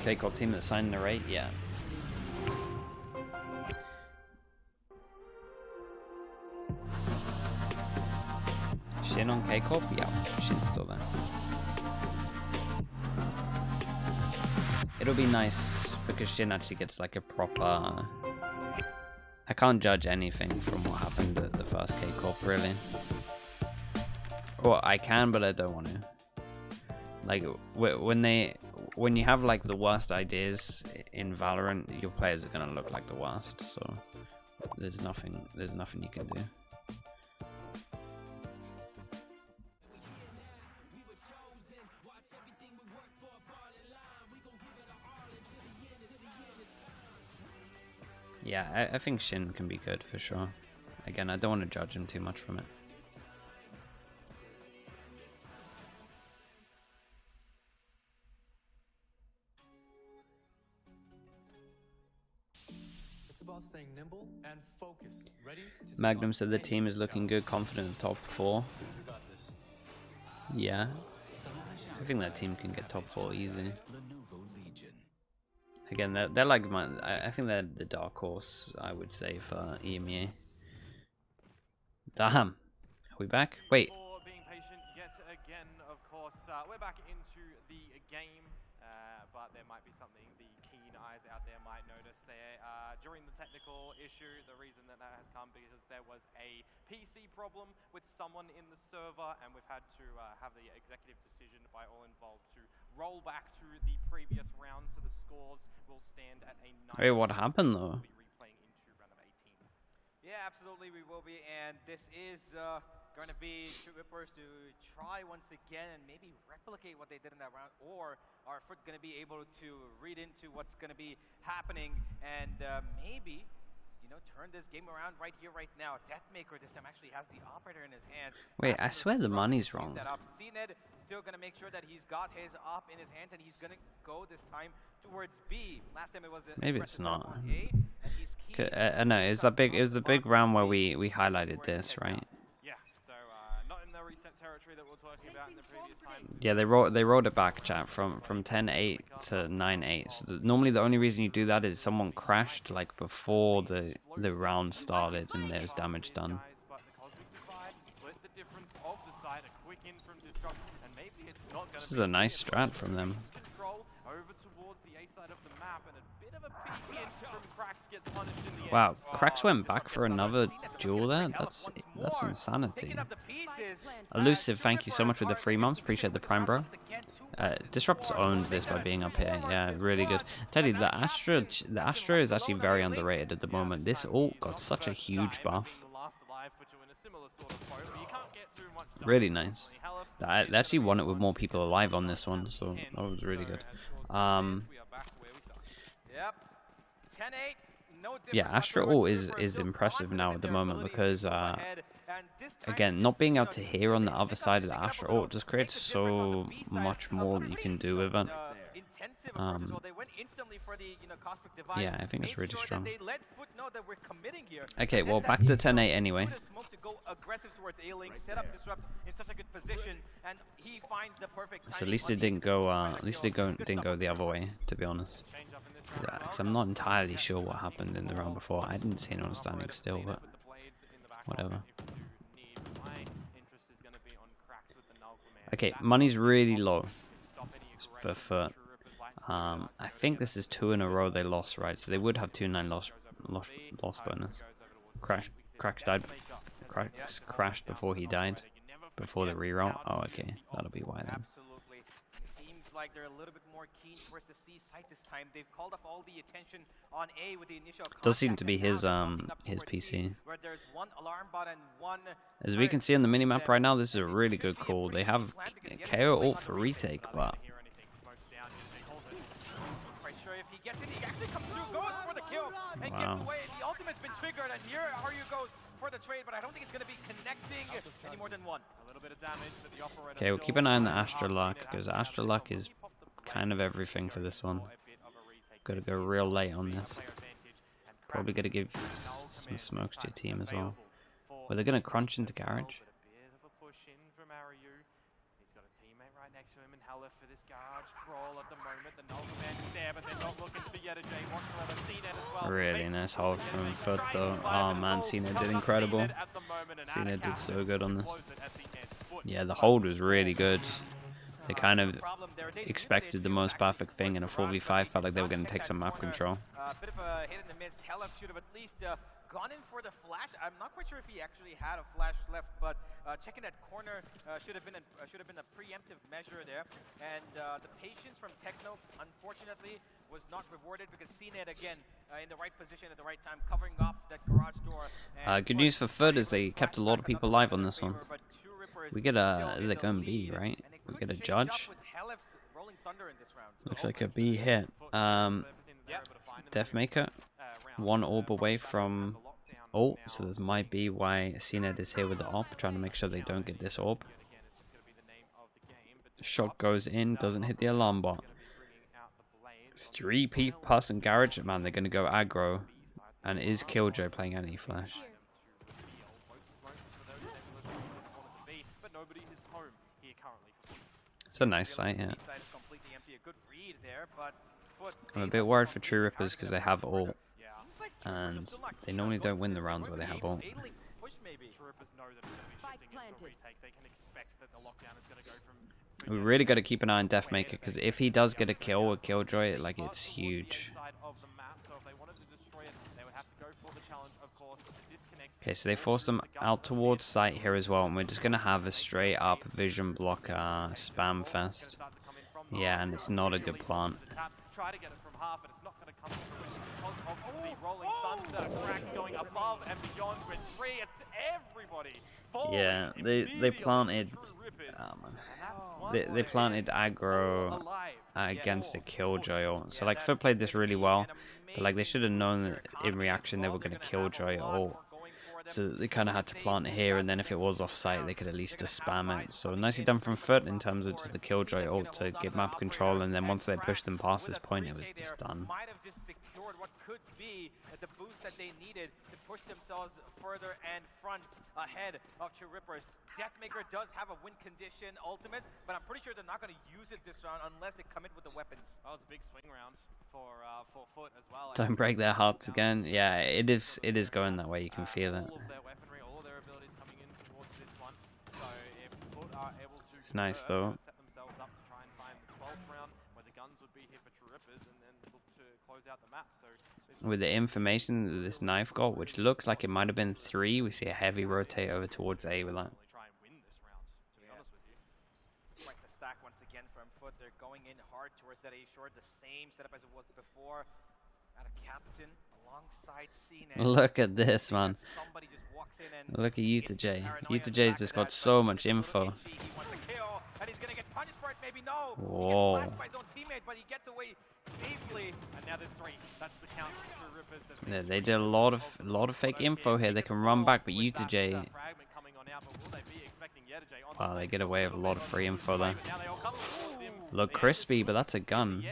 K-Corp team that signed the rate, yeah. Shin on K-Corp? Yeah, Shin's still there. It'll be nice because Shin actually gets like a proper... I can't judge anything from what happened at the first K-Corp, really. Well, I can, but I don't want to. Like, when you have like the worst ideas in Valorant, your players are gonna look like the worst, so there's nothing you can do. Yeah, I think Shin can be good for sure. Again, I don't want to judge him too much from it. It's about staying nimble and focused, ready to Magnum said the team is looking good, confident in the top 4. Yeah. I think that team can get top 4 easy. Again, they're like I think they're the dark horse, I would say, for EMEA. Damn. Are we back? Wait. For being patient yet again, of course. We're back into the game, but there might be something the keen eyes out there might notice there. During the technical issue, the reason that has come because there was a PC problem with someone in the server, and we've had to have the executive decision by all involved to roll back to the previous round, so the scores will stand at a 9. Wait, what happened though? Yeah, absolutely, we will be, and this is going to be two Whippers to try once again and maybe replicate what they did in that round, or are FUT going to be able to read into what's going to be happening and maybe, you know, turn this game around right here, right now. Deathmaker this time actually has the operator in his hands. Wait, I swear the money's wrong. CNED still going to make sure that he's got his op in his hands, and he's going to go this time towards B. Last time it was maybe it's not. I know it was the big round where we highlighted this, right? Yeah, so not in the reset territory that we were talking about in the previous time. Yeah, they rolled it back, chat, from 10-8 to 9-8. So normally the only reason you do that is someone crashed like before the round started and there was damage done. This is a nice strat from them. Wow, Cracks went back for another duel there? That's insanity. Elusive, thank you so much for the 3 months. Appreciate the prime, bro. Disrupt owns this by being up here. Yeah, really good. Tell you, the Astra is actually very underrated at the moment. This ult got such a huge buff. Really nice. They actually won it with more people alive on this one, so that was really good. Yeah, Astra ult is impressive now at the moment because again, not being able to hear on the other side of the Astra ult just creates so much more that you can do with it. intensive approach as well. They went instantly for the cosmic divide. Yeah, I think it's really strong. They let FUT know that we're committing here. Okay, well, back to 10-8 anyway. Smoke to go aggressive towards A-Link, set up Disrupt in such a good position, and he finds the perfect. So at least it didn't go. At least it didn't go the other way, to be honest. Because I'm not entirely sure what happened in the round before. I didn't see anyone standing still, but whatever. Okay, money's really low for FUT. I think this is 2 in a row they lost, right? So they would have 2-9 loss bonus. Cracks died. Cracks crashed before he died. Before the reroll. Oh, okay. That'll be why then. Absolutely. Seems like they're a little bit more keen towards the C site this time. They've called off all the attention on A with the initial. Does seem to be his PC. Where there's one alarm bot and one. As we can see on the minimap right now, this is a really good call. They have KO ult for retake, but If he gets it, he actually comes through, goes for the kill, and gets away. The ultimate's been triggered, and here Aryu goes for the trade, but I don't think it's going to be connecting any more than one. A little bit of damage, but the operator. Okay, we'll keep an eye on the Astrolok, because Astrolok is kind of everything for this one. Got to go real late on this. Probably got to give some smokes to your team as well. Well, they're going to crunch into garage. Next to him and Heller for this garage crawl at the moment. The Nova Man is there, but they're not looking for Yeta J whatsoever. CNET as well. Really nice hold from FUT though. Oh man, CNET did incredible. CNET did so good on this. Yeah, the hold was really good. They kind of expected the most perfect thing in a 4v5. Felt like they were going to take some map control. Bit of a hit in the miss. Heller should have at least gone in for the flash. I'm not quite sure if he actually had a flash left, but checking that corner should have been a preemptive measure there. And the patience from Techno, unfortunately, was not rewarded because CNET again in the right position at the right time, covering off that garage door. Good news for FUT is they kept a lot of people alive on this one. We get a B, right? We get a judge. Looks like a B hit. Deathmaker, 1 orb away from ult, so this might be why CNET is here with the op, trying to make sure they don't get this orb. Shot goes in, doesn't hit the alarm bot. 3 person garage, man, they're gonna go aggro, and is Killjoy playing anti-flash? It's a nice site, yeah. I'm a bit worried for True Rippers because they have ult, and they normally don't win the rounds where they have ult. We really got to keep an eye on Deathmaker because if he does get a kill with Killjoy, like it's huge. Okay, so they forced them out towards site here as well, and we're just gonna have a straight up vision block spam fest. Yeah, and it's not a good plant. Try to get it from half, but it's not going to come through because of the rolling thunder, Crack going above and beyond with 3. It's everybody. Yeah, they planted. Oh man, they planted aggro against the Killjoy ult. So like FUT played this really well, but like they should have known that in reaction they were going to Killjoy ult. So they kind of had to plant it here, and then if it was off-site, they could at least just spam it. So nicely done from FUT in terms of just the Killjoy ult to get map control, and then once they pushed them past this point, it was just done. Might have just secured what could be the boost that they needed to push themselves further and front ahead of True Rippers. Deathmaker does have a win condition ultimate, but I'm pretty sure they're not going to use it this round unless they commit with the weapons. Oh, it's a big swing round for FUT as well. Don't break their hearts again. Yeah, it is going that way. You can feel it. All of their weaponry, all of their abilities coming in towards this one. So if FUT are able to it's nice though. set themselves up to try and find the 12th round where the guns would be here for True Rippers and then look to close out the map. So with the information that this knife got, which looks like it might have been 3, we see a heavy rotate over towards A with that. Stack once again from FUT. They're going in hard towards that A short, the same setup as it was before. At a captain alongside CNET. Look at this, man. Somebody just walks in and look at Yuta-J. Yuta-J's just got so much info. He wants a kill, and he's gonna get punished for it. Maybe no. Whoa. He gets by his own teammate, but he gets away safely. And now there's 3. That's the count for True Rippers. Yeah, they did a lot of fake info here. They can run back, but Yuta-J. Wow, they get away with a lot of free info there. Look crispy, but that's a gun.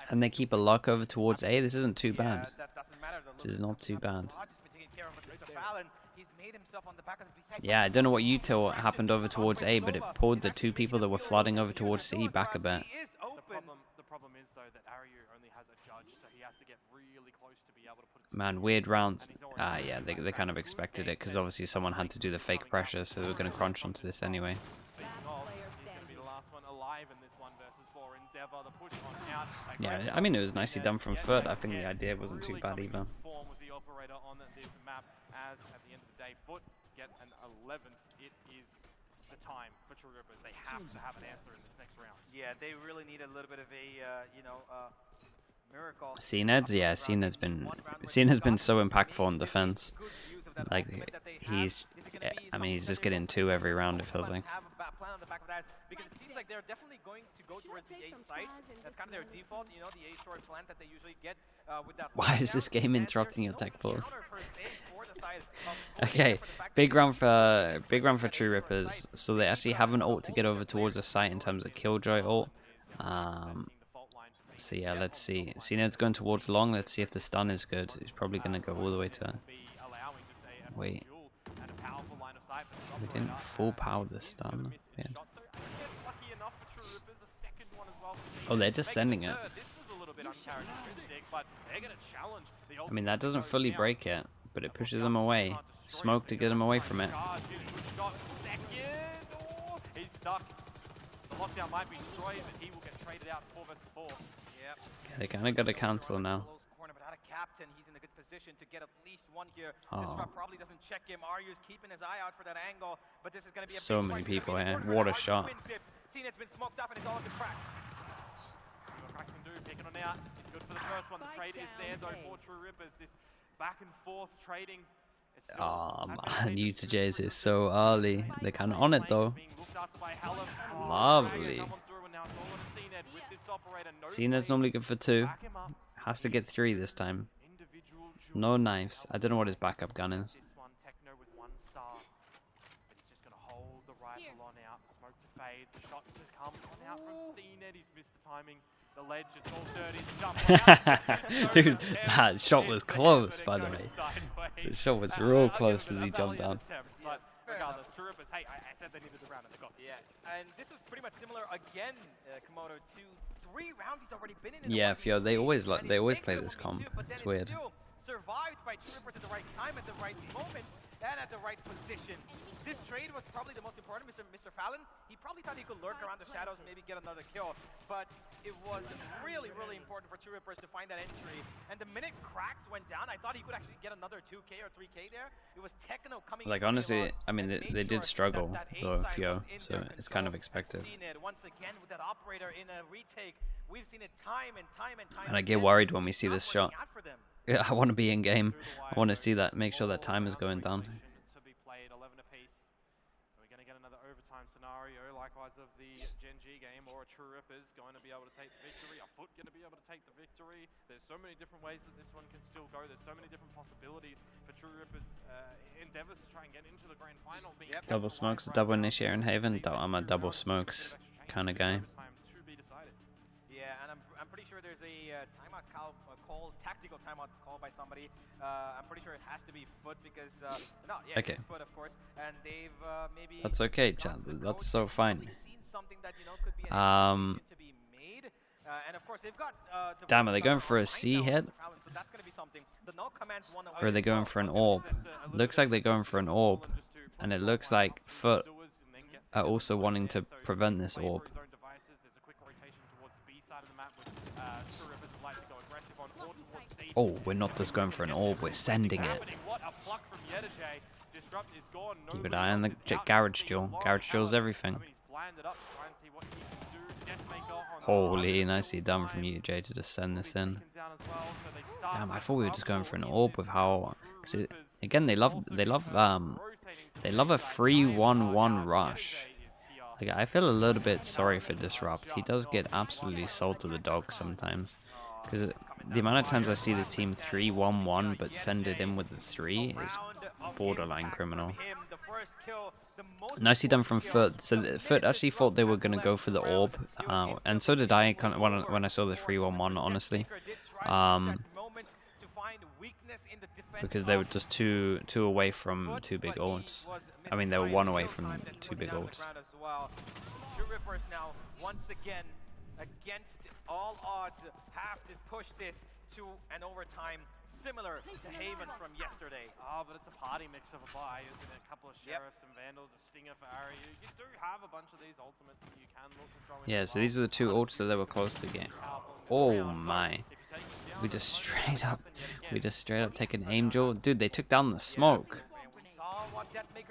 And they keep a lock over towards A. This isn't too bad. This is not too bad. Yeah, I don't know what you thought happened over towards A, but it pulled the two people that were flooding over towards C back a bit. The problem is though that Aryu only has a judge, so he has to get really close to be able to put it. Man, weird rounds. Yeah, they kind of expected it because obviously someone had to do the fake pressure, so they were going to crunch onto this anyway. Yeah, I mean it was nicely done from FUT. I think the idea wasn't too bad either. As at the end of the day, FUT get an 11th. It is the time for True Rippers. They have to have an answer in this next round. Yeah, they really need a little bit of a miracle. CNED's, yeah, CNED's been so impactful on defense. Like he's just getting 2 every round. It feels like. Because it seems like they're definitely going to go towards the A site. That's kind of their default, you know, the A short plant that they usually get with that. Why is this game interrupting your tech pause? Okay, big round for True Rippers. So they actually have an ult to get over towards the site in terms of Killjoy ult. So yeah, let's see. CNED's going towards long. Let's see if the stun is good. He's probably going to go all the way to. Wait. They didn't full power the stun. Yeah. Oh, they're just sending it. I mean, that doesn't fully break it, but it pushes them away. Smoke to get them away from it. He's stuck. The lockdown might be destroyed, but he will get traded out 4 versus 4. Yep. Yeah, they kind of got to cancel now. Captain, he's in a good position to get at least one here. Disrupt probably doesn't check him. Aryu's keeping his eye out for that angle, but this is going to be a so many people here. What a shot. CNED's been smoked up and it's all in the cracks. Cracks can do, picking on out. It's good for the first one. The trade is there though for True Rippers. This back and forth trading. Oh man, UTJs is so early. They're kind of on it though. Lovely. CNED's normally good for 2. Has to get 3 this time. No knives. I don't know what his backup gun is. This one, Techno with 1 star. But he's just going to hold the rifle on out. The smoke to fade. The shot to come on out from CNED. He's missed the timing. The ledge, it's all dirty. Jump Dude, that shot was close, by the way. The shot was real close as he jumped down. But regardless, True Rippers, hey, I said they needed the round and they got it. Yeah, and this was pretty much similar again, Komodo, to 3 rounds he's already been in. Yeah, Fio, they always play this comp. It's weird. Survived by True Rippers at the right time, at the right moment, and at the right position. This trade was probably the most important. Mr. Fallon, he probably thought he could lurk around the shadows and maybe get another kill, but it was really, really important for True Rippers to find that entry. And the minute cracks went down, I thought he could actually get another 2K or 3K there. It was Techno coming. Like honestly, I mean they did struggle though, Fio, so it's kind of expected. Once again with that operator in a retake, we've seen it time and time. And I get worried when we see this shot. Yeah, I want to be in game. I want to see that. Make sure that time is going down. To be played 11 apiece. We're going to get another overtime scenario, likewise of the Gen G game, or a True Rippers going to be able to take the victory. A FUT going to be able to take the victory. There's so many different ways that this one can still go. There's so many different possibilities for True Rippers endeavors to try and get into the grand final. Double smokes, double initiator in Haven. I'm a double smokes kind of guy. Yeah, and I'm pretty sure there's a timeout call, tactical timeout call by somebody. I'm pretty sure it has to be FUT because no, yeah, okay. It's FUT of course, and they've maybe. That's okay, Chad. That's so fine. Seen something that, you know, could be an to be made, and of course they've got. Damn, are they going for a C hit? So that's gonna be something. The no commands one. Or are they going for an orb? Looks like they're going for an orb, and it looks like FUT are also wanting to prevent this orb. Oh, we're not just going for an orb, we're sending it. Keep an eye on the garage duel. Garage duel's everything. Holy, nicely done from you, Jay, to just send this in. Damn, I thought we were just going for an orb with how. Cause again, they love a 3-1-1 rush. Like, I feel a little bit sorry for Disrupt. He does get absolutely sold to the dog sometimes. Because the amount of times I see this team 3-1-1 but send it in with the 3 is borderline criminal. The first kill, the most Nicely done from important FUT. So FUT actually thought they were going to go for the orb, and so did I kind of when I saw the 3-1-1, honestly. Because they were just two away from two big ults. I mean, they were one away from two big ults. True Rippers now, once again, against all odds, have to push this to an overtime similar to Haven from yesterday. Oh, but it's a party mix of a buy, isn't it? A couple of Sheriffs and Vandals, a Stinger for Ari. You do have a bunch of these ultimates that you can look to throw in. Yeah, so these are the two ults that they were close to getting. Oh my. We just straight up take an Angel. Dude, they took down the smoke.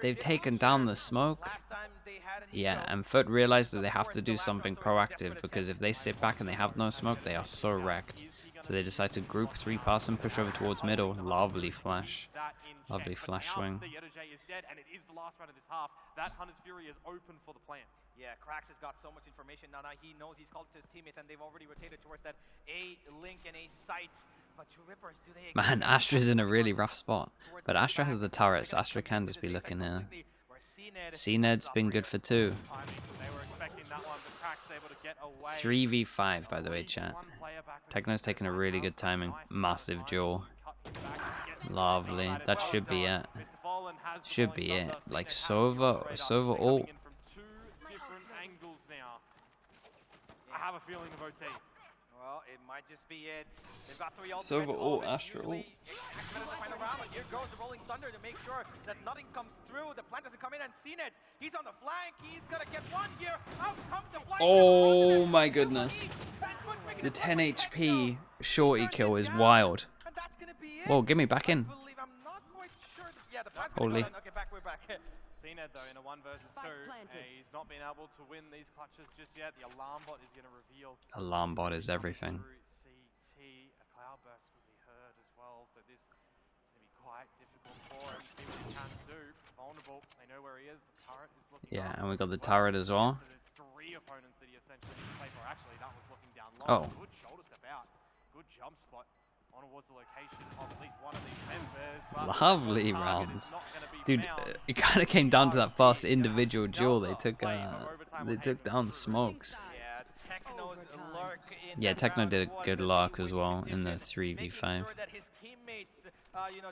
They've taken down the smoke. Yeah, and FUT realized that they have to do something proactive, because if they sit back and they have no smoke, they are so wrecked. So they decide to group 3-pass and push over towards middle. Lovely flash. Lovely flash swing. The Yetterjay is dead, and it is the last round of this half. That Hunter's Fury is open for the plant. Yeah, Krax has got so much information now. He knows he's called to his teammates, and they've already rotated towards that A link and A site. But True Rippers, do they? Man, Astra's in a really rough spot. But Astra has the turret, so Astra can just be looking here. C-Ned's been good for 2. 3v5, by the way, chat. Techno's taking a really good timing. Massive duel. Lovely. That should be it. Should be it. Like Sova ult. I have a feeling of OT. Well, it might just be it. They've got 3 ultimates. Sova ult, Astra ult. Here goes the Rolling Thunder to make sure that nothing comes through. The plant doesn't come in, and CNED, he's on the flank. He's gonna get one here. Out comes the flank. Oh my goodness. The 10 HP shorty kill is wild. Whoa, get me back in. Holy. Okay, we're back. CNED though in a 1 versus 2. He's not been able to win these clutches just yet. The alarm bot is going to reveal. Alarm bot is everything. CT, a cloudburst will be heard as well, so this is going to be quite difficult for him. See what he can do. Vulnerable. They know where he is. The turret is looking. Yeah, and we got the turret as well. So there's 3 opponents that he essentially needs to play for. Actually, that was looking down Oh. low. Good shoulder step out. Good jump spot. On towards the location of at least one of these members. Lovely rounds. Dude, it kind of came down to that fast individual duel. They took down smokes. Yeah, Techno did a good lurk as well in the 3v5.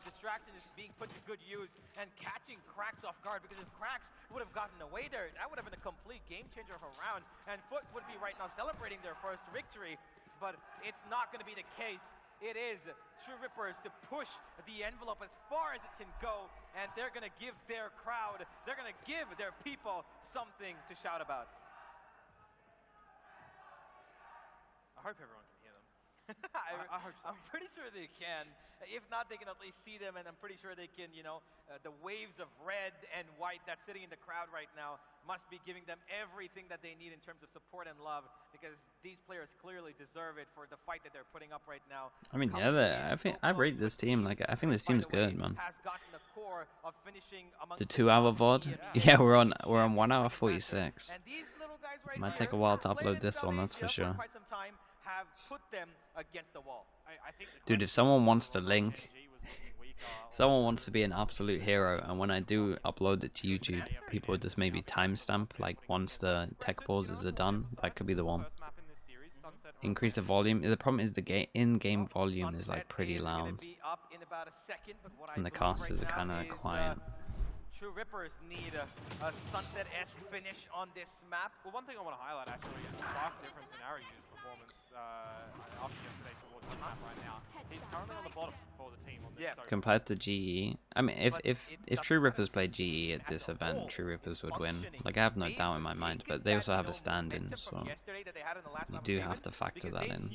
Distraction is being put to good use and catching Krax off guard, because if Krax would have gotten away there, that would have been a complete game changer of a round, and FUT would be right now celebrating their first victory, but it's not going to be the case. It is True Rippers to push the envelope as far as it can go, and they're going to give their crowd, they're going to give their people something to shout about. I hope everyone can hear them. I hope so. I'm pretty sure they can. If not, they can at least see them, and I'm pretty sure they can, the waves of red and white that's sitting in the crowd right now must be giving them everything that they need in terms of support and love, because these players clearly deserve it for the fight that they're putting up right now. I mean, yeah, I rate this team. Like, I think this team's good, man. The 2-hour VOD? Yeah, we're on 1 hour 46. Might take a while to upload this one, that's for sure. Have put them against the wall. Dude, if someone wants to link, someone wants to be an absolute hero, and when I do upload it to YouTube, people just maybe timestamp, like once the tech pauses are done, that could be the one. Increase the volume. The problem is the in-game volume is like pretty loud, and the casters are kind of quiet. True Rippers need a Sunset-esque finish on this map. Well, one thing I want to highlight actually is the stark difference in Ariu's performance after yesterday towards the map right now. He's currently on the bottom for the team on this. Yeah. Compared to GE, I mean, if True Rippers played GE at this event, True Rippers would win. Like, I have no doubt in my mind, but they also have a stand-in, so you do have to factor that in.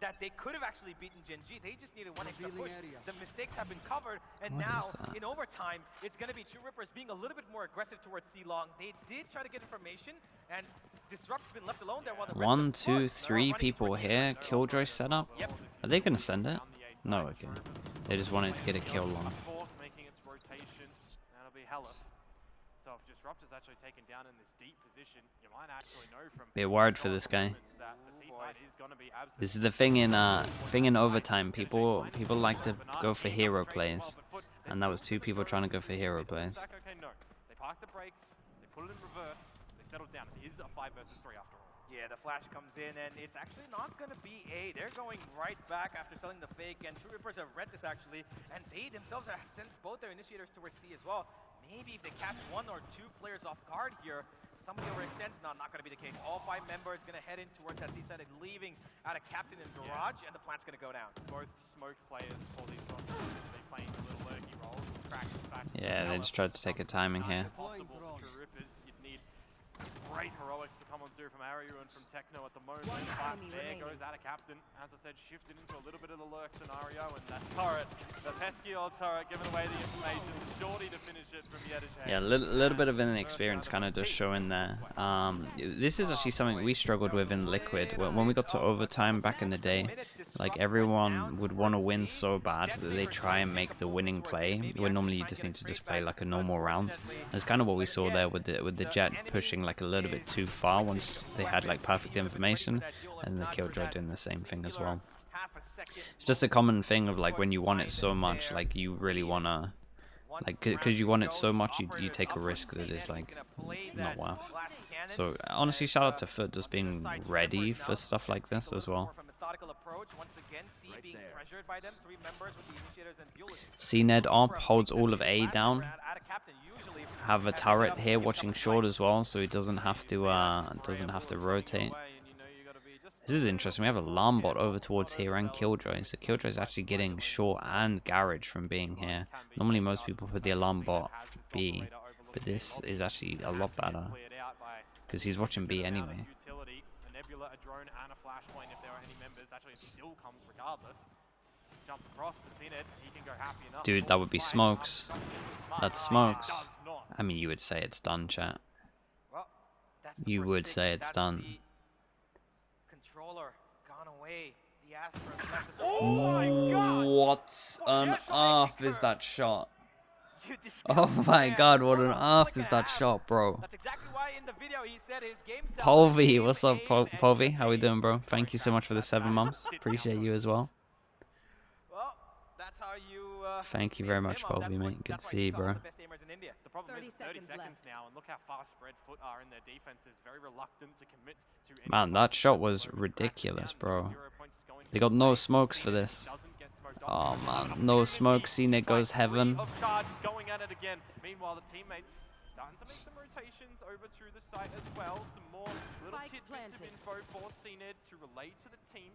That they could have actually beaten Gen G. They just needed one extra push. The mistakes have been covered, and now in overtime, it's going to be True Rippers being a little bit more aggressive towards C-Long. They did try to get information, and Disrupt's been left alone there while the 1, 2, 3 people here. Killjoy setup. Are they going to send it? No, okay. They just wanted to get a kill long. Making its rotation. That'll be Hella. So if Disrupt is actually taken down in this deep position, you might actually know from Be worried for this guy. that the C-side is going to be absolutely. This is the thing in overtime. People like to go for hero plays, and that was 2 people trying to go for hero plays. Okay, no. They park the brakes, they put it in reverse, they settle down. It is a 5 versus 3 after all. Yeah, the flash comes in, and it's actually not going to be A. They're going right back after selling the fake, and True Rippers have read this actually, and they themselves have sent both their initiators towards C as well. Maybe if they catch 1 or 2 players off guard here, somebody overextends. No, not going to be the case. All 5 members going to head in towards that C side and leaving out of Captain and Garage, and the plant's going to go down. Both smoke players for these ones, they're playing a little lurky role. Cracks back. Yeah, they just tried to take a timing here. Possible for True Rippers. You'd need great heroics to come on through from Aryu and from Techno at the moment. But there goes out of Captain. As I said, shifted into a little bit of the lurk scenario, and that turret, the pesky old turret, giving away the information. Shorty to finish it from Yedish. Yeah, a little bit of inexperience kind of just showing there. This is actually something we struggled with in Liquid. When we got to overtime back in the day, like everyone would want to win so bad that they try and make the winning play, when normally you just need to just play like a normal round. That's kind of what we saw there with the Jet pushing like a little bit too far once they had like perfect information, and the Killjoy doing the same thing as well. It's just a common thing of like when you want it so much, like you really want to, like, because you want it so much, you take a risk that is like not worth. So honestly, shout out to FUT just being ready for stuff like this as well. CNED op holds all of A down. Have a turret here watching short as well, so he doesn't have to rotate. This is interesting. We have a alarm bot over towards here and Killjoy. So Killjoy is actually getting short and garage from being here. Normally most people put the alarm bot B, but this is actually a lot better because he's watching B anyway. A Nebula, a drone, and a flashpoint if there are any members. Actually, it still comes regardless. Jump across the Zenith, he can go happy enough. Dude, that would be smokes. That's smokes. I mean, you would say it's done, chat. You would say it's done. Controller gone away. The Astra left us. Oh my god! What on earth is that shot? Oh my god, what on earth is that shot, bro? That's exactly why in the video he said his game style. Polvi, what's up, Polvi? How we doing, bro? Thank you so much for the 7 months. Appreciate you as well. Well, that's how you thank you very much, Polvi, mate. Good to see you, bro. The problem is 30 seconds now, and look how far spread FUT are in their defenses. Very reluctant to commit to any. Man, that shot was ridiculous, bro. They got no smokes for this. Oh man, no smoke. CNED goes Heaven. Going at it again. Meanwhile, the teammates starting to make some rotations over to the site as well. Some more little tidbits of info for CNED to relay to the team.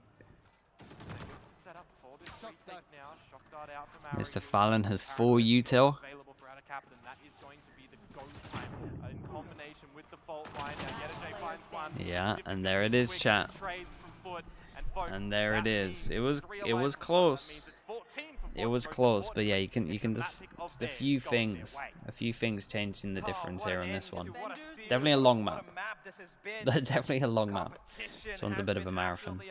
Set up for this retake now. Shock dart out from Mr. Fallon has 4 util. Available for Captain. That is going to be the go time in combination with the fault line. Now Yedish finds one. Yeah, and there it is, chat. And there it is. It was close. It was close, but yeah, you can just a few things changing the difference here on this one. Definitely a long map. Definitely a long map. This one's a bit of a marathon.